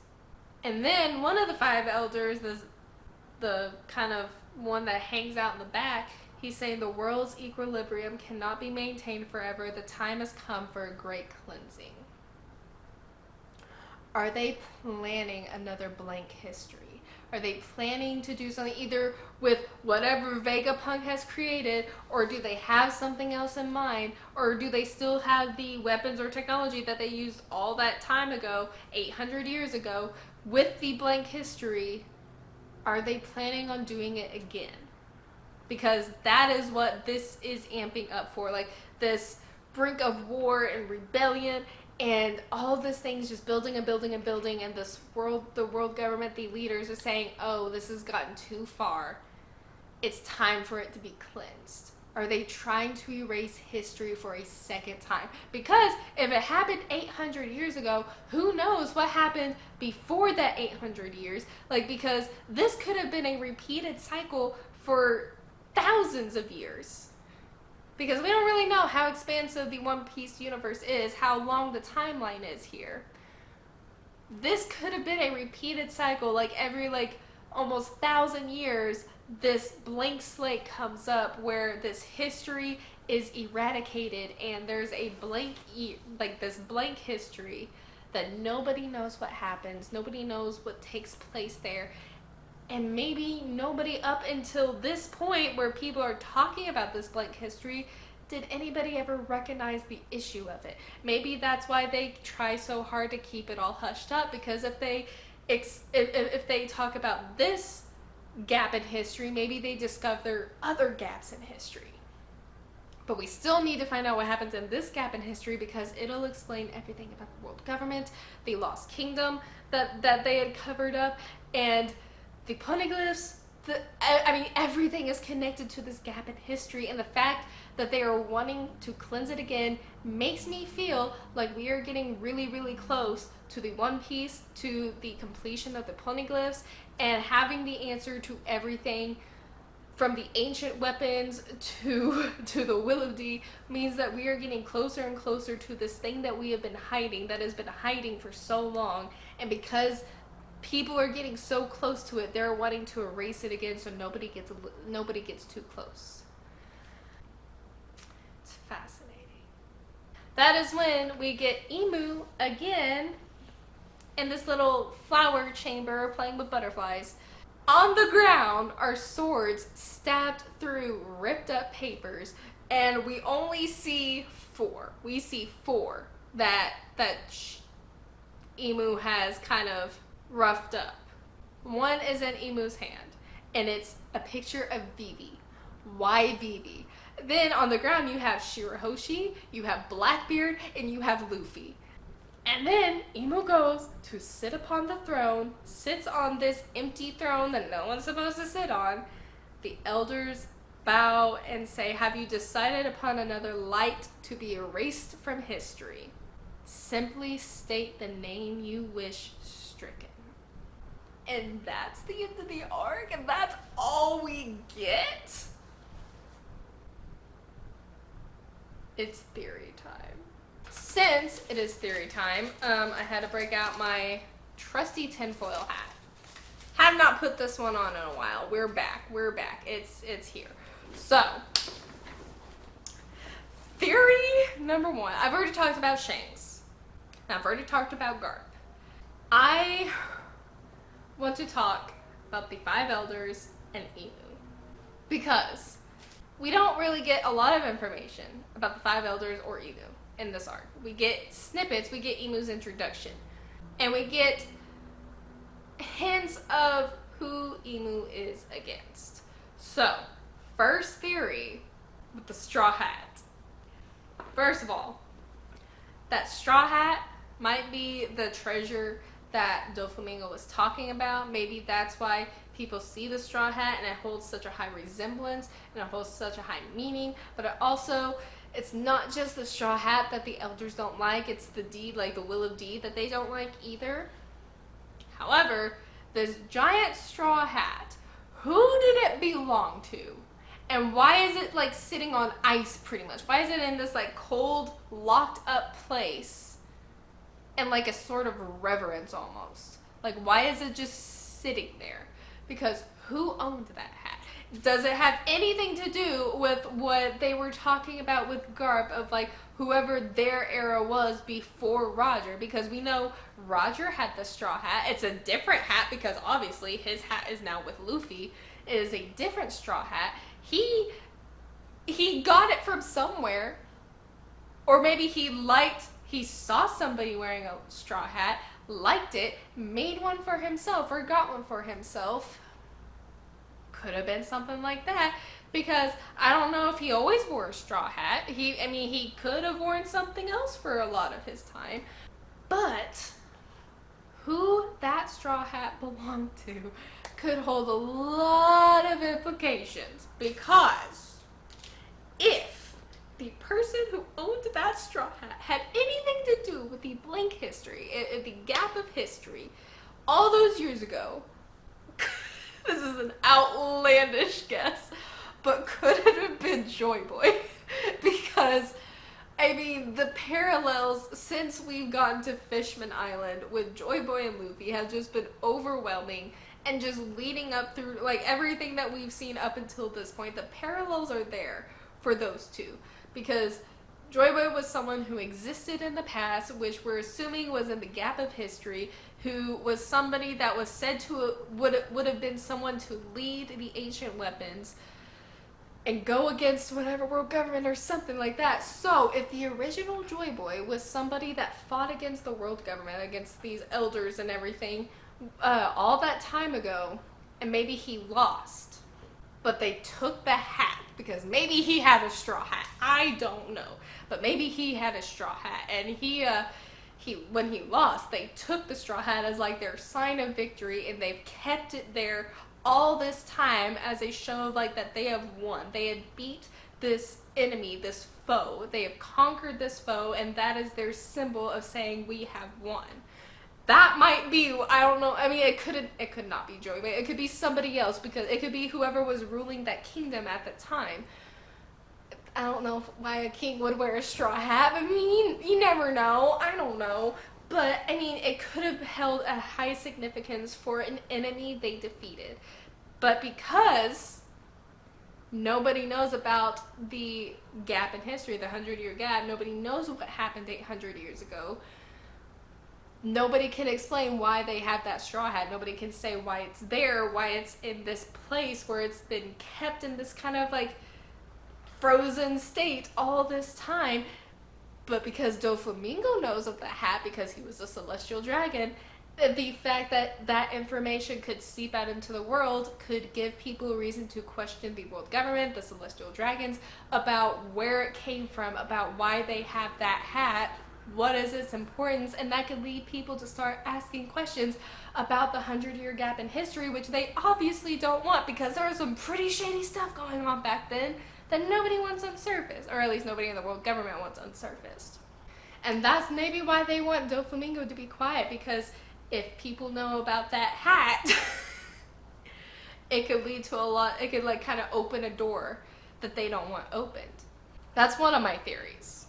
And then one of the 5 elders, the kind of one that hangs out in the back, he's saying the world's equilibrium cannot be maintained forever. The time has come for a great cleansing. Are they planning another blank history? Are they planning to do something either with whatever Vegapunk has created, or do they have something else in mind? Or do they still have the weapons or technology that they used all that time ago, 800 years ago, with the blank history? Are they planning on doing it again? Because that is what this is amping up for, like this brink of war and rebellion and all this things just building and building and building, and the world government, the leaders are saying, oh, this has gotten too far. It's time for it to be cleansed. Are they trying to erase history for a second time? Because if it happened 800 years ago, who knows what happened before that 800 years? Like, because this could have been a repeated cycle for thousands of years, because we don't really know how expansive the One Piece universe is, how long the timeline is here. This could have been a repeated cycle, like every almost 1,000 years, this blank slate comes up where this history is eradicated and there's a blank, this blank history that nobody knows what happens, nobody knows what takes place there. And maybe nobody up until this point where people are talking about this blank history, did anybody ever recognize the issue of it? Maybe that's why they try so hard to keep it all hushed up, because if they talk about this gap in history, maybe they discover other gaps in history. But we still need to find out what happens in this gap in history, because it'll explain everything about the world government, the Lost Kingdom that they had covered up, and the poneglyphs, I mean, everything is connected to this gap in history, and the fact that they are wanting to cleanse it again makes me feel like we are getting really, really close to the One Piece, to the completion of the poneglyphs, and having the answer to everything from the ancient weapons to the Will of D means that we are getting closer and closer to this thing that we have been hiding, that has been hiding for so long. And because people are getting so close to it, they're wanting to erase it again so nobody gets too close. It's fascinating. That is when we get Emu again in this little flower chamber playing with butterflies. On the ground are swords stabbed through ripped up papers, and we only see 4. We see 4 that Emu has kind of roughed up. One is in Emu's hand, and it's a picture of Vivi. Why Vivi? Then on the ground you have Shirahoshi, you have Blackbeard, and you have Luffy. And then Emu goes to sit upon the throne, sits on this empty throne that no one's supposed to sit on. The elders bow and say, "Have you decided upon another light to be erased from history? Simply state the name you wish stricken." And that's the end of the arc, and that's all we get? It's theory time. Since it is theory time, I had to break out my trusty tinfoil hat. Have not put this one on in a while. We're back. It's here. So, theory number 1. I've already talked about SHANKS. I've already talked about GARP. I want to talk about the 5 elders and Emu, because we don't really get a lot of information about the 5 elders or Emu in this arc. We get snippets, we get Emu's introduction, and we get hints of who Emu is against. So, first theory with the straw hat. First of all, that straw hat might be the treasure that Doflamingo was talking about. Maybe that's why people see the straw hat and it holds such a high resemblance and it holds such a high meaning. But it also, it's not just the straw hat that the elders don't like, it's the deed, like the Will of D, that they don't like either. However, this giant straw hat, who did it belong to? And why is it like sitting on ice pretty much? Why is it in this like cold, locked up place and like a sort of reverence almost? Like, why is it just sitting there? Because who owned that hat? Does it have anything to do with what they were talking about with GARP of like whoever their era was before Roger? Because we know Roger had the straw hat. It's a different hat because obviously his hat is now with Luffy. It is a different straw hat. He got it from somewhere, or maybe he saw somebody wearing a straw hat, liked it, made one for himself, or got one for himself. Could have been something like that, because I don't know if he always wore a straw hat. He could have worn something else for a lot of his time, but who that straw hat belonged to could hold a lot of implications, because if the person who owned that straw hat had anything to do with the blank history, the gap of history, all those years ago, this is an outlandish guess, but could it have been Joy Boy? Because, I mean, the parallels since we've gotten to Fishman Island with Joy Boy and Luffy have just been overwhelming, and just leading up through, like, everything that we've seen up until this point, the parallels are there for those two. Because Joy Boy was someone who existed in the past, which we're assuming was in the gap of history, who was somebody that was said to would have been someone to lead the ancient weapons and go against whatever world government or something like that. So if the original Joy Boy was somebody that fought against the world government, against these elders and everything, all that time ago, and maybe he lost, but they took the hat, because maybe he had a straw hat, I don't know, but maybe he had a straw hat, and he when he lost, they took the straw hat as like their sign of victory, and they've kept it there all this time as a show of like that they have won. They had beat this enemy, this foe. They have conquered this foe, and that is their symbol of saying we have won. That might be, I don't know, I mean, it could not be Joey, but it could be somebody else, because it could be whoever was ruling that kingdom at the time. I don't know why a king would wear a straw hat. I mean, you never know. I don't know. But, I mean, it could have held a high significance for an enemy they defeated. But because nobody knows about the gap in history, the 100-year gap, nobody knows what happened 800 years ago, nobody can explain why they have that straw hat. Nobody can say why it's there, why it's in this place where it's been kept in this kind of like frozen state all this time. But because Doflamingo knows of the hat, because he was a celestial dragon, the fact that that information could seep out into the world could give people a reason to question the world government, the celestial dragons, about where it came from, about why they have that hat, what is its importance, and that could lead people to start asking questions about the 100-year gap in history, which they obviously don't want, because there was some pretty shady stuff going on back then that nobody wants unsurfaced, or at least nobody in the world government wants unsurfaced. And that's maybe why they want Doflamingo to be quiet, because if people know about that hat, it could lead to a lot, it could like kind of open a door that they don't want opened. That's one of my theories.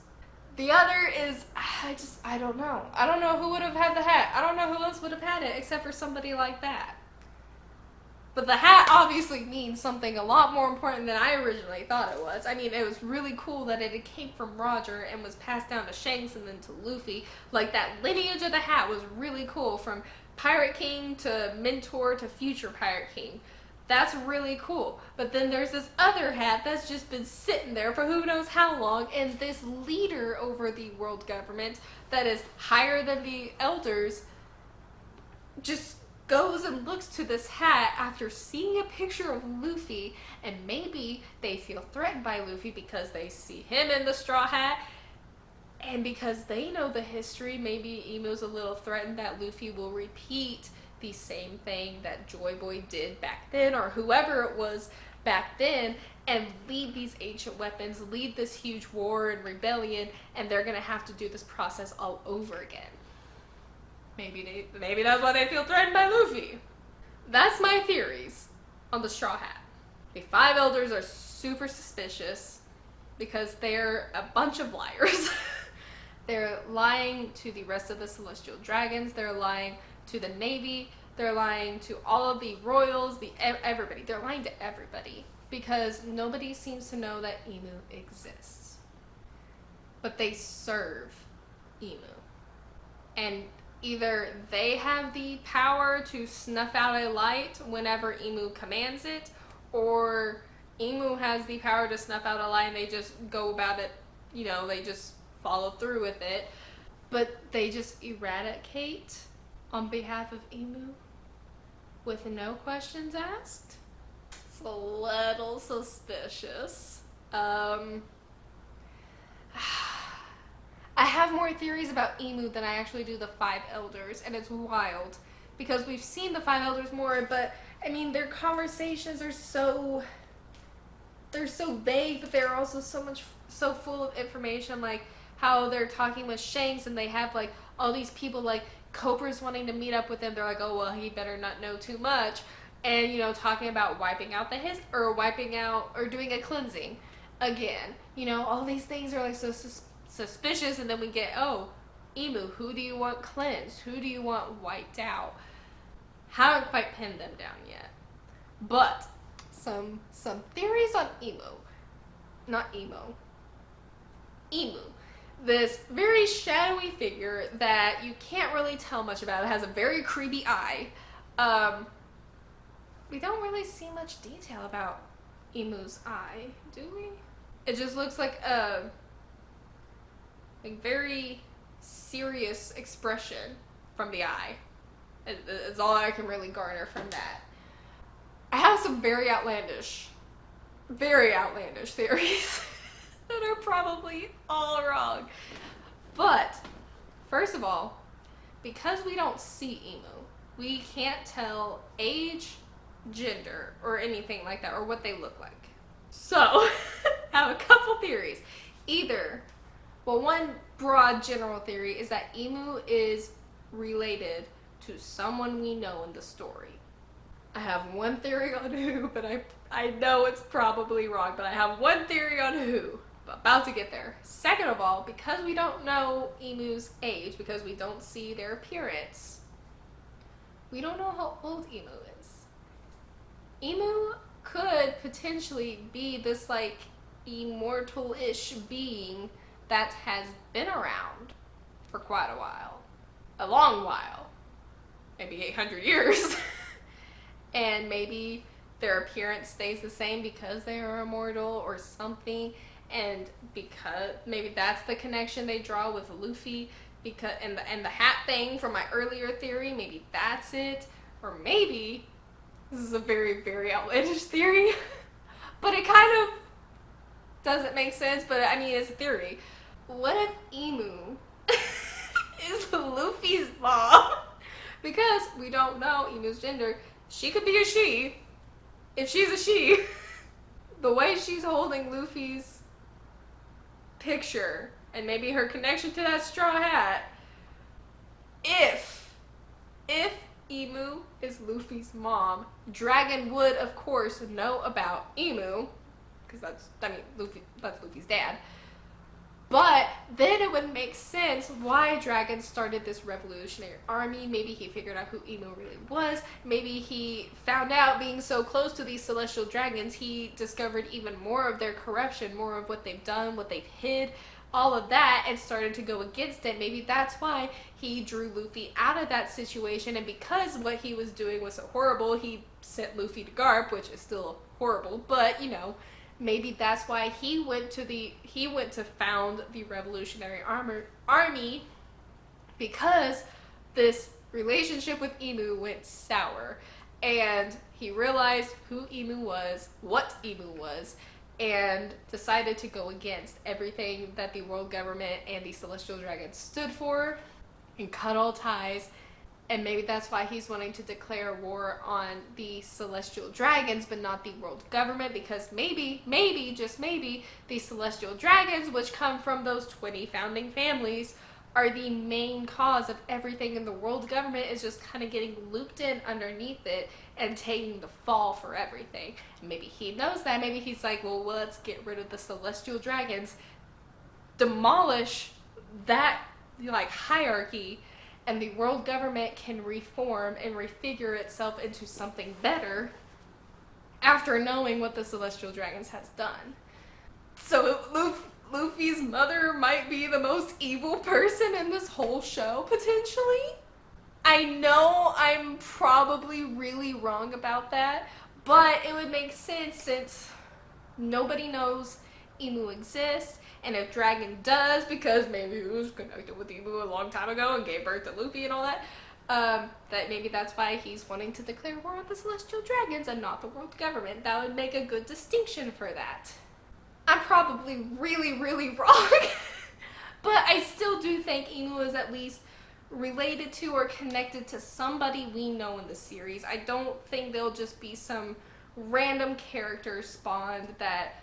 The other is, I don't know. I don't know who would have had the hat. I don't know who else would have had it except for somebody like that. But the hat obviously means something a lot more important than I originally thought it was. I mean, it was really cool that it came from Roger and was passed down to Shanks and then to Luffy. Like, that lineage of the hat was really cool, from Pirate King to Mentor to future Pirate King. That's really cool. But then there's this other hat that's just been sitting there for who knows how long, and this leader over the world government that is higher than the elders just goes and looks to this hat after seeing a picture of Luffy, and maybe they feel threatened by Luffy because they see him in the straw hat, and because they know the history, maybe Imu's a little threatened that Luffy will repeat the same thing that Joy Boy did back then, or whoever it was back then, and lead these ancient weapons, lead this huge war and rebellion, and they're gonna have to do this process all over again. Maybe that's why they feel threatened by Luffy. That's my theories on the straw hat. The 5 elders are super suspicious because they're a bunch of liars. They're lying to the rest of the celestial dragons. They're lying to the Navy. They're lying to all of the royals, everybody. They're lying to everybody because nobody seems to know that Imu exists. But they serve Imu. And either they have the power to snuff out a light whenever Imu commands it, or Imu has the power to snuff out a light and they just go about it, you know, they just follow through with it. But they just eradicate on behalf of Imu with no questions asked. It's a little suspicious. I have more theories about Imu than I actually do the 5 elders, and it's wild because we've seen the 5 elders more, but I mean, their conversations are they're so vague, but they're also so full of information, like how they're talking with Shanks and they have like all these people, like Cobra's wanting to meet up with them. They're like, oh well, he better not know too much, and you know, talking about wiping out or doing a cleansing again. You know, all these things are like so suspicious, and then we get, oh, Imu, who do you want cleansed? Who do you want wiped out? Haven't quite pinned them down yet. But some theories on Imu. This very shadowy figure that you can't really tell much about. It has a very creepy eye. We don't really see much detail about Imu's eye, do we? It just looks like a very serious expression from the eye. It's all I can really garner from that. I have some very outlandish theories that are probably all wrong. But First of all, because we don't see Emu, we can't tell age, gender, or anything like that, or what they look like. So, I have a couple theories. Either, well, one broad general theory is that Emu is related to someone we know in the story. I have one theory on who, but I know it's probably wrong, but I have one theory on who. About to get there. Second of all, because we don't know Emu's age, because we don't see their appearance, we don't know how old Emu is. Emu could potentially be this like immortal-ish being that has been around for quite a while. A long while. Maybe 800 years. And maybe their appearance stays the same because they are immortal or something. And because maybe that's the connection they draw with Luffy, because and the hat thing from my earlier theory, maybe that's it. Or maybe this is a very, very outlandish theory, but it kind of doesn't make sense, but I mean it's a theory. What if Emu is Luffy's mom? Because we don't know Emu's gender. She could be a she. If she's a she, the way she's holding Luffy's picture and maybe her connection to that straw hat, if Emu is Luffy's mom, Dragon would of course know about Emu, because that's Luffy's dad. But then it would make sense why Dragon started this revolutionary army. Maybe he figured out who Emu really was. Maybe he found out, being so close to these celestial dragons, he discovered even more of their corruption, more of what they've done, what they've hid, all of that, and started to go against it. Maybe that's why he drew Luffy out of that situation, and because what he was doing was so horrible, he sent Luffy to GARP, which is still horrible, but you know, maybe that's why he went to found the Revolutionary Army, because this relationship with Emu went sour, and he realized who Emu was, what Emu was, and decided to go against everything that the world government and the Celestial Dragons stood for, and cut all ties. And maybe that's why he's wanting to declare war on the Celestial Dragons, but not the world government, because maybe, just maybe, the Celestial Dragons, which come from those 20 founding families, are the main cause of everything, and the world government is just kind of getting looped in underneath it and taking the fall for everything. And maybe he knows that. Maybe he's like, well, let's get rid of the Celestial Dragons, demolish that like hierarchy, and the world government can reform and refigure itself into something better after knowing what the Celestial Dragons has done. So Luffy's mother might be the most evil person in this whole show, potentially. I know I'm probably really wrong about that, but it would make sense since nobody knows Emu exists. And if Dragon does, because maybe he was connected with Emu a long time ago and gave birth to Luffy and all that, that maybe that's why he's wanting to declare war on the Celestial Dragons and not the world government. That would make a good distinction for that. I'm probably really, really wrong, but I still do think Emu is at least related to or connected to somebody we know in the series. I don't think they'll just be some random character spawned that,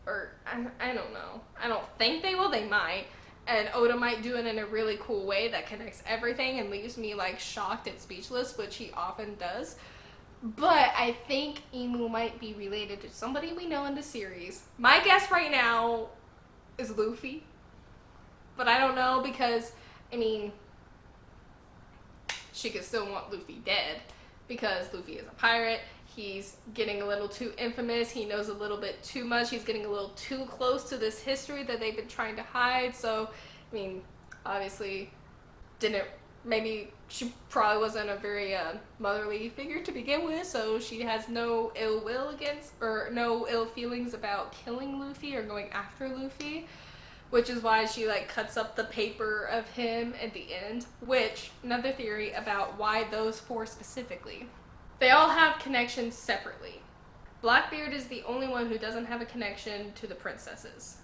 or I don't know. I don't think they will. They might. And Oda might do it in a really cool way that connects everything and leaves me like shocked and speechless, which he often does. But I think Emu might be related to somebody we know in the series. My guess right now is Luffy. But I don't know, because, I mean, she could still want Luffy dead, because Luffy is a pirate. He's getting a little too infamous. He knows a little bit too much. He's getting a little too close to this history that they've been trying to hide. So, I mean, obviously maybe she probably wasn't a very motherly figure to begin with, so she has no ill will against, or no ill feelings about killing Luffy or going after Luffy, which is why she like cuts up the paper of him at the end. Which, another theory about why those four specifically. They all have connections separately. Blackbeard is the only one who doesn't have a connection to the princesses.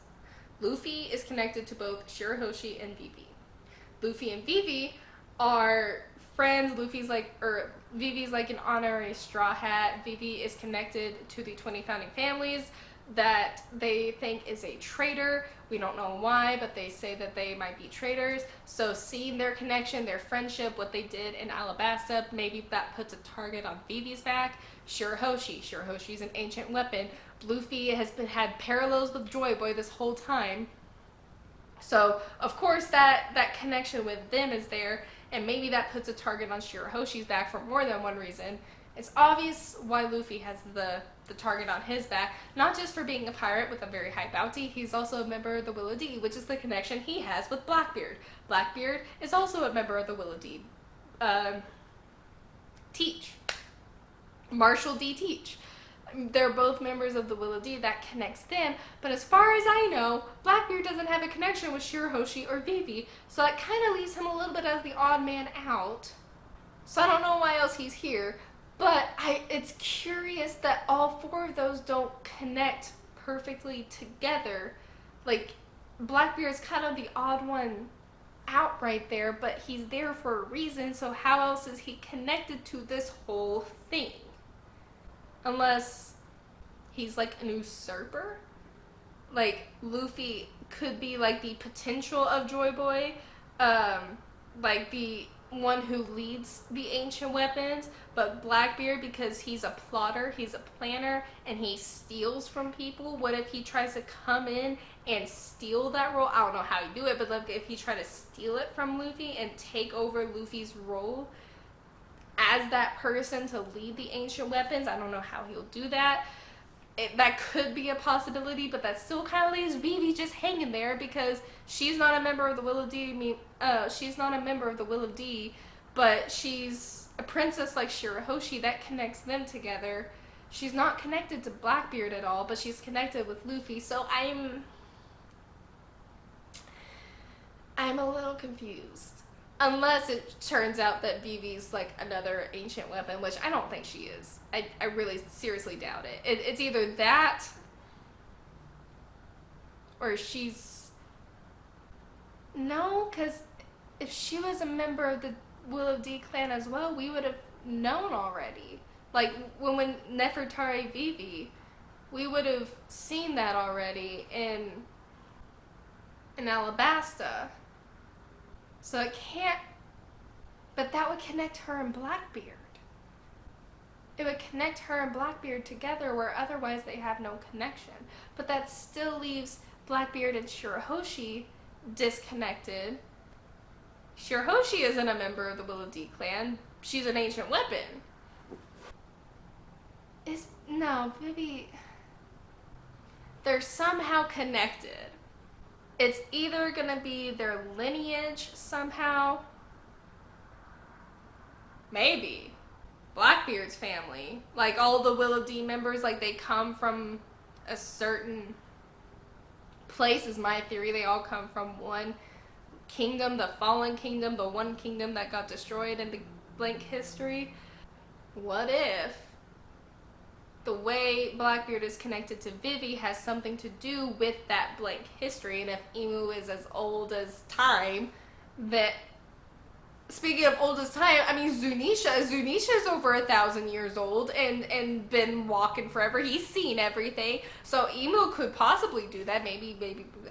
Luffy is connected to both Shirahoshi and Vivi. Luffy and Vivi are friends. Vivi's like an honorary Straw Hat. Vivi is connected to the 20 founding families that they think is a traitor. We don't know why, but they say that they might be traitors. So seeing their connection, their friendship, what they did in Alabasta, maybe that puts a target on Vivi's back. Shirahoshi's an ancient weapon. Luffy had parallels with Joy Boy this whole time. So of course that connection with them is there, and maybe that puts a target on Shirahoshi's back for more than one reason. It's obvious why Luffy has the target on his back, not just for being a pirate with a very high bounty. He's also a member of the Willow D, which is the connection he has with Blackbeard. Blackbeard is also a member of the Willow D. Teach. Marshall D. Teach. They're both members of the Willow D. That connects them, but as far as I know, Blackbeard doesn't have a connection with Shirahoshi or Vivi, so that kind of leaves him a little bit as the odd man out. So I don't know why else he's here, but it's curious that all four of those don't connect perfectly together. Like, Blackbeard's kind of the odd one out right there, but he's there for a reason, so how else is he connected to this whole thing? Unless he's like an usurper? Like, Luffy could be like the potential of Joy Boy, like the one who leads the ancient weapons, but Blackbeard, because he's a plotter, he's a planner, and he steals from people. What if he tries to come in and steal that role? I don't know how you do it, but like if he tried to steal it from Luffy and take over Luffy's role as that person to lead the ancient weapons, I don't know how he'll do that. That could be a possibility, but that still kind of leaves Vivi just hanging there, because she's not a member of the Willow D. She's not a member of the Willow D, but she's a princess like Shirahoshi. That connects them together. She's not connected to Blackbeard at all, but she's connected with Luffy. So I'm a little confused. Unless it turns out that Vivi's like another ancient weapon, which I don't think she is. I really seriously doubt it. It's either that, or she's... No, because if she was a member of the Willow D clan as well, we would have known already. Like, when Nefertari Vivi, we would have seen that already in Alabasta. So it can't, but that would connect her and Blackbeard. It would connect her and Blackbeard together, where otherwise they have no connection. But that still leaves Blackbeard and Shirahoshi disconnected. Shirahoshi isn't a member of the Willow D clan. She's an ancient weapon. No, maybe they're somehow connected. It's either gonna be their lineage somehow. Maybe Blackbeard's family, like all the Willow D members, like they come from a certain place, is my theory. They all come from one kingdom, the Fallen Kingdom, the one kingdom that got destroyed in the blank history. What if the way Blackbeard is connected to Vivi has something to do with that blank history? And if Imu is as old as time, that, speaking of old as time, I mean, Zunisha's over 1,000 years old and been walking forever. He's seen everything. So Imu could possibly do that. Maybe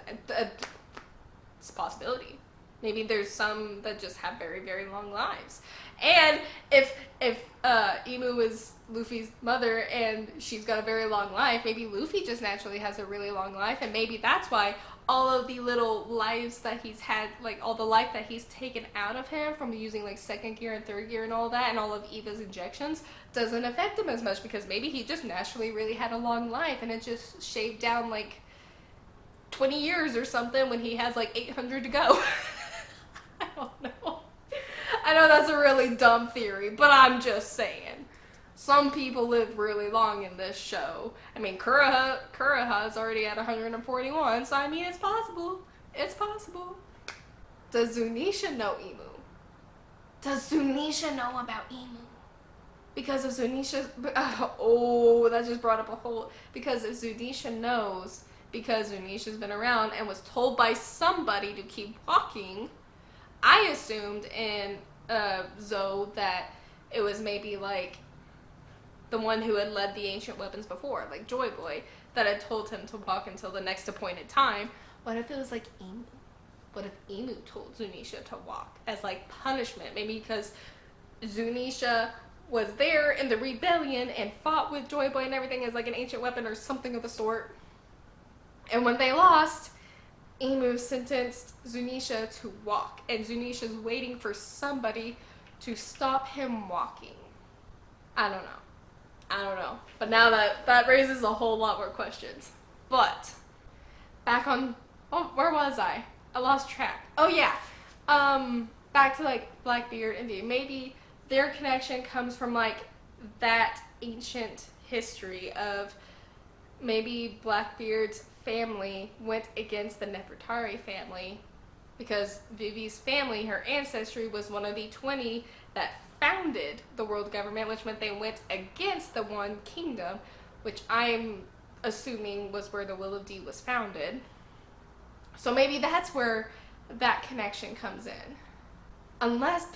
it's a possibility. Maybe there's some that just have very, very long lives. And if Imu is Luffy's mother and she's got a very long life, maybe Luffy just naturally has a really long life, and maybe that's why all of the little lives that he's had, like all the life that he's taken out of him from using like second gear and third gear and all that, and all of Eva's injections, doesn't affect him as much, because maybe he just naturally really had a long life and it just shaved down like 20 years or something when he has like 800 to go. I don't know. I know that's a really dumb theory, but I'm just saying. Some people live really long in this show. I mean, Kuroha's already at 141, so I mean, it's possible. It's possible. Does Zunisha know Imu? Does Zunisha know about Imu? Because if Zunisha... oh, that just brought up a whole... Because if Zunisha knows, because Zunisha's been around and was told by somebody to keep walking, I assumed in Zoe that it was maybe like the one who had led the ancient weapons before, like Joy Boy, that had told him to walk until the next appointed time. What if it was like Emu? What if Emu told Zunisha to walk as like punishment? Maybe because Zunisha was there in the rebellion and fought with Joy Boy and everything as like an ancient weapon or something of the sort. And when they lost, Emu sentenced Zunisha to walk, and Zunisha's waiting for somebody to stop him walking. I don't know. But now that raises a whole lot more questions. But back on, oh, where was I? I lost track. Oh yeah. Back to like Blackbeard and maybe their connection comes from like that ancient history of maybe Blackbeard's family went against the Nefertari family because Vivi's family, her ancestry, was one of the 20 that founded the world government, which meant they went against the one kingdom, which I'm assuming was where the Will of D was founded. So maybe that's where that connection comes in. Unless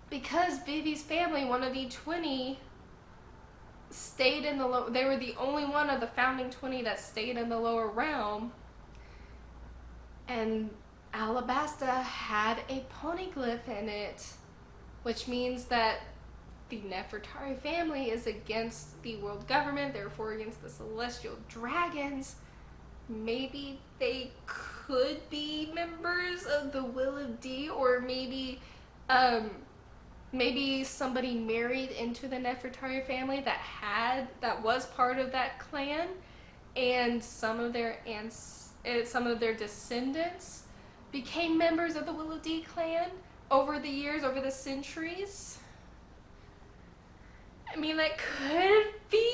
because Vivi's family, one of the 20, stayed in the they were the only one of the founding 20 that stayed in the lower realm, and Alabasta had a poneglyph in it, which means that the Nefertari family is against the world government, therefore against the celestial dragons. Maybe they could be members of the Will of D, or maybe somebody married into the Nefertari family that was part of that clan, and some of their descendants became members of the Will of D clan over the years, over the centuries. I mean, that could be.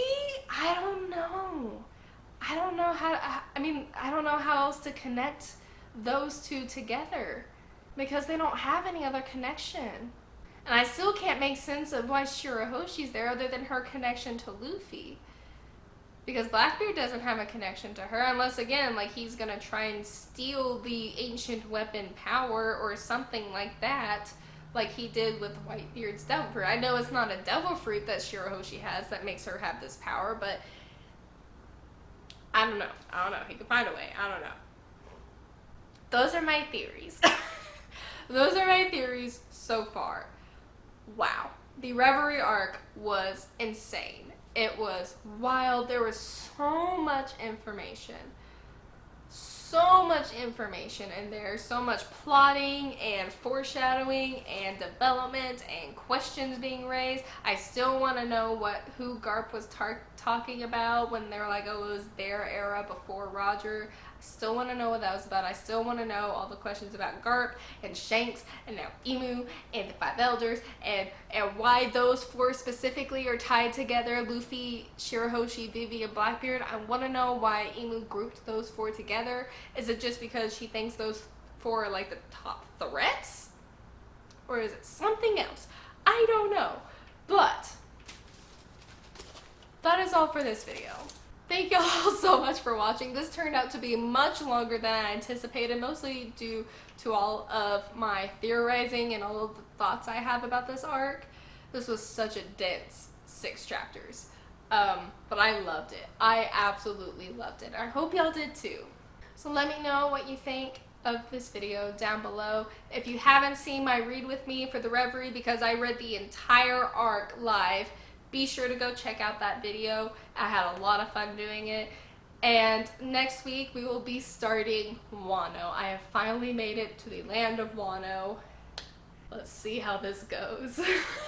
I don't know. I don't know how else to connect those two together, because they don't have any other connection. And I still can't make sense of why Shirahoshi's there other than her connection to Luffy. Because Blackbeard doesn't have a connection to her, unless, again, like, he's gonna try and steal the ancient weapon power or something like that, like he did with Whitebeard's devil fruit. I know it's not a devil fruit that Shirahoshi has that makes her have this power, but I don't know. He could find a way. I don't know. Those are my theories. Those are my theories so far. Wow. The Reverie arc was insane. It was wild. There was so much information. So much information in there. So much plotting and foreshadowing and development and questions being raised. I still want to know who GARP was talking about when they were like, oh, it was their era before Roger. I still want to know what that was about. I still want to know all the questions about GARP and Shanks and now Emu and the 5 elders and why those 4 specifically are tied together. Luffy, Shirahoshi, Vivi, and Blackbeard. I want to know why Emu grouped those 4 together. Is it just because she thinks those 4 are like the top threats? Or is it something else? I don't know. But that is all for this video. Thank y'all so much for watching. This turned out to be much longer than I anticipated, mostly due to all of my theorizing and all of the thoughts I have about this arc. This was such a dense 6 chapters, but I loved it. I absolutely loved it. I hope y'all did too. So let me know what you think of this video down below. If you haven't seen my read with me for the Reverie, because I read the entire arc live, be sure to go check out that video. I had a lot of fun doing it. And next week we will be starting Wano. I have finally made it to the land of Wano. Let's see how this goes.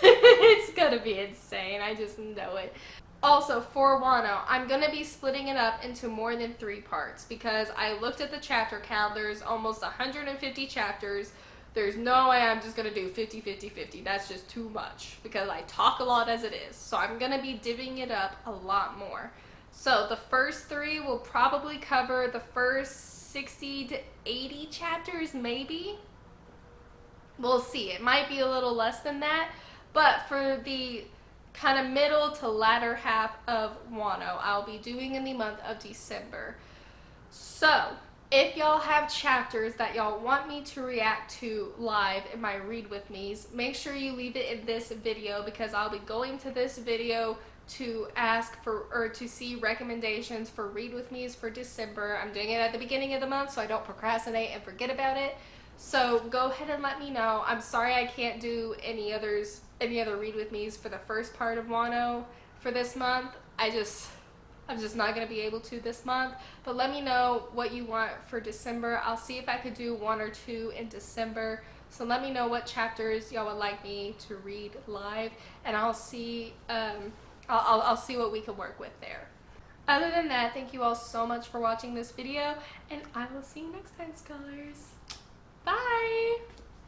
It's gonna be insane. I just know it. Also, for Wano, I'm gonna be splitting it up into more than 3 parts because I looked at the chapter count. There's almost 150 chapters. There's no way I'm just gonna do 50, 50, 50. That's just too much because I talk a lot as it is. So I'm gonna be divvying it up a lot more. So the first 3 will probably cover the first 60 to 80 chapters, maybe. We'll see. It might be a little less than that. But for the kind of middle to latter half of Wano, I'll be doing in the month of December. So if y'all have chapters that y'all want me to react to live in my Read With Me's, make sure you leave it in this video, because I'll be going to this video to ask for, or to see recommendations for Read With Me's for December. I'm doing it at the beginning of the month so I don't procrastinate and forget about it. So go ahead and let me know. I'm sorry I can't do any other Read With Me's for the first part of Wano for this month. I'm just not going to be able to this month, but let me know what you want for December. I'll see if I could do 1 or 2 in December. So let me know what chapters y'all would like me to read live, and I'll see I'll see what we can work with there. Other than that, thank you all so much for watching this video, and I will see you next time, scholars. Bye!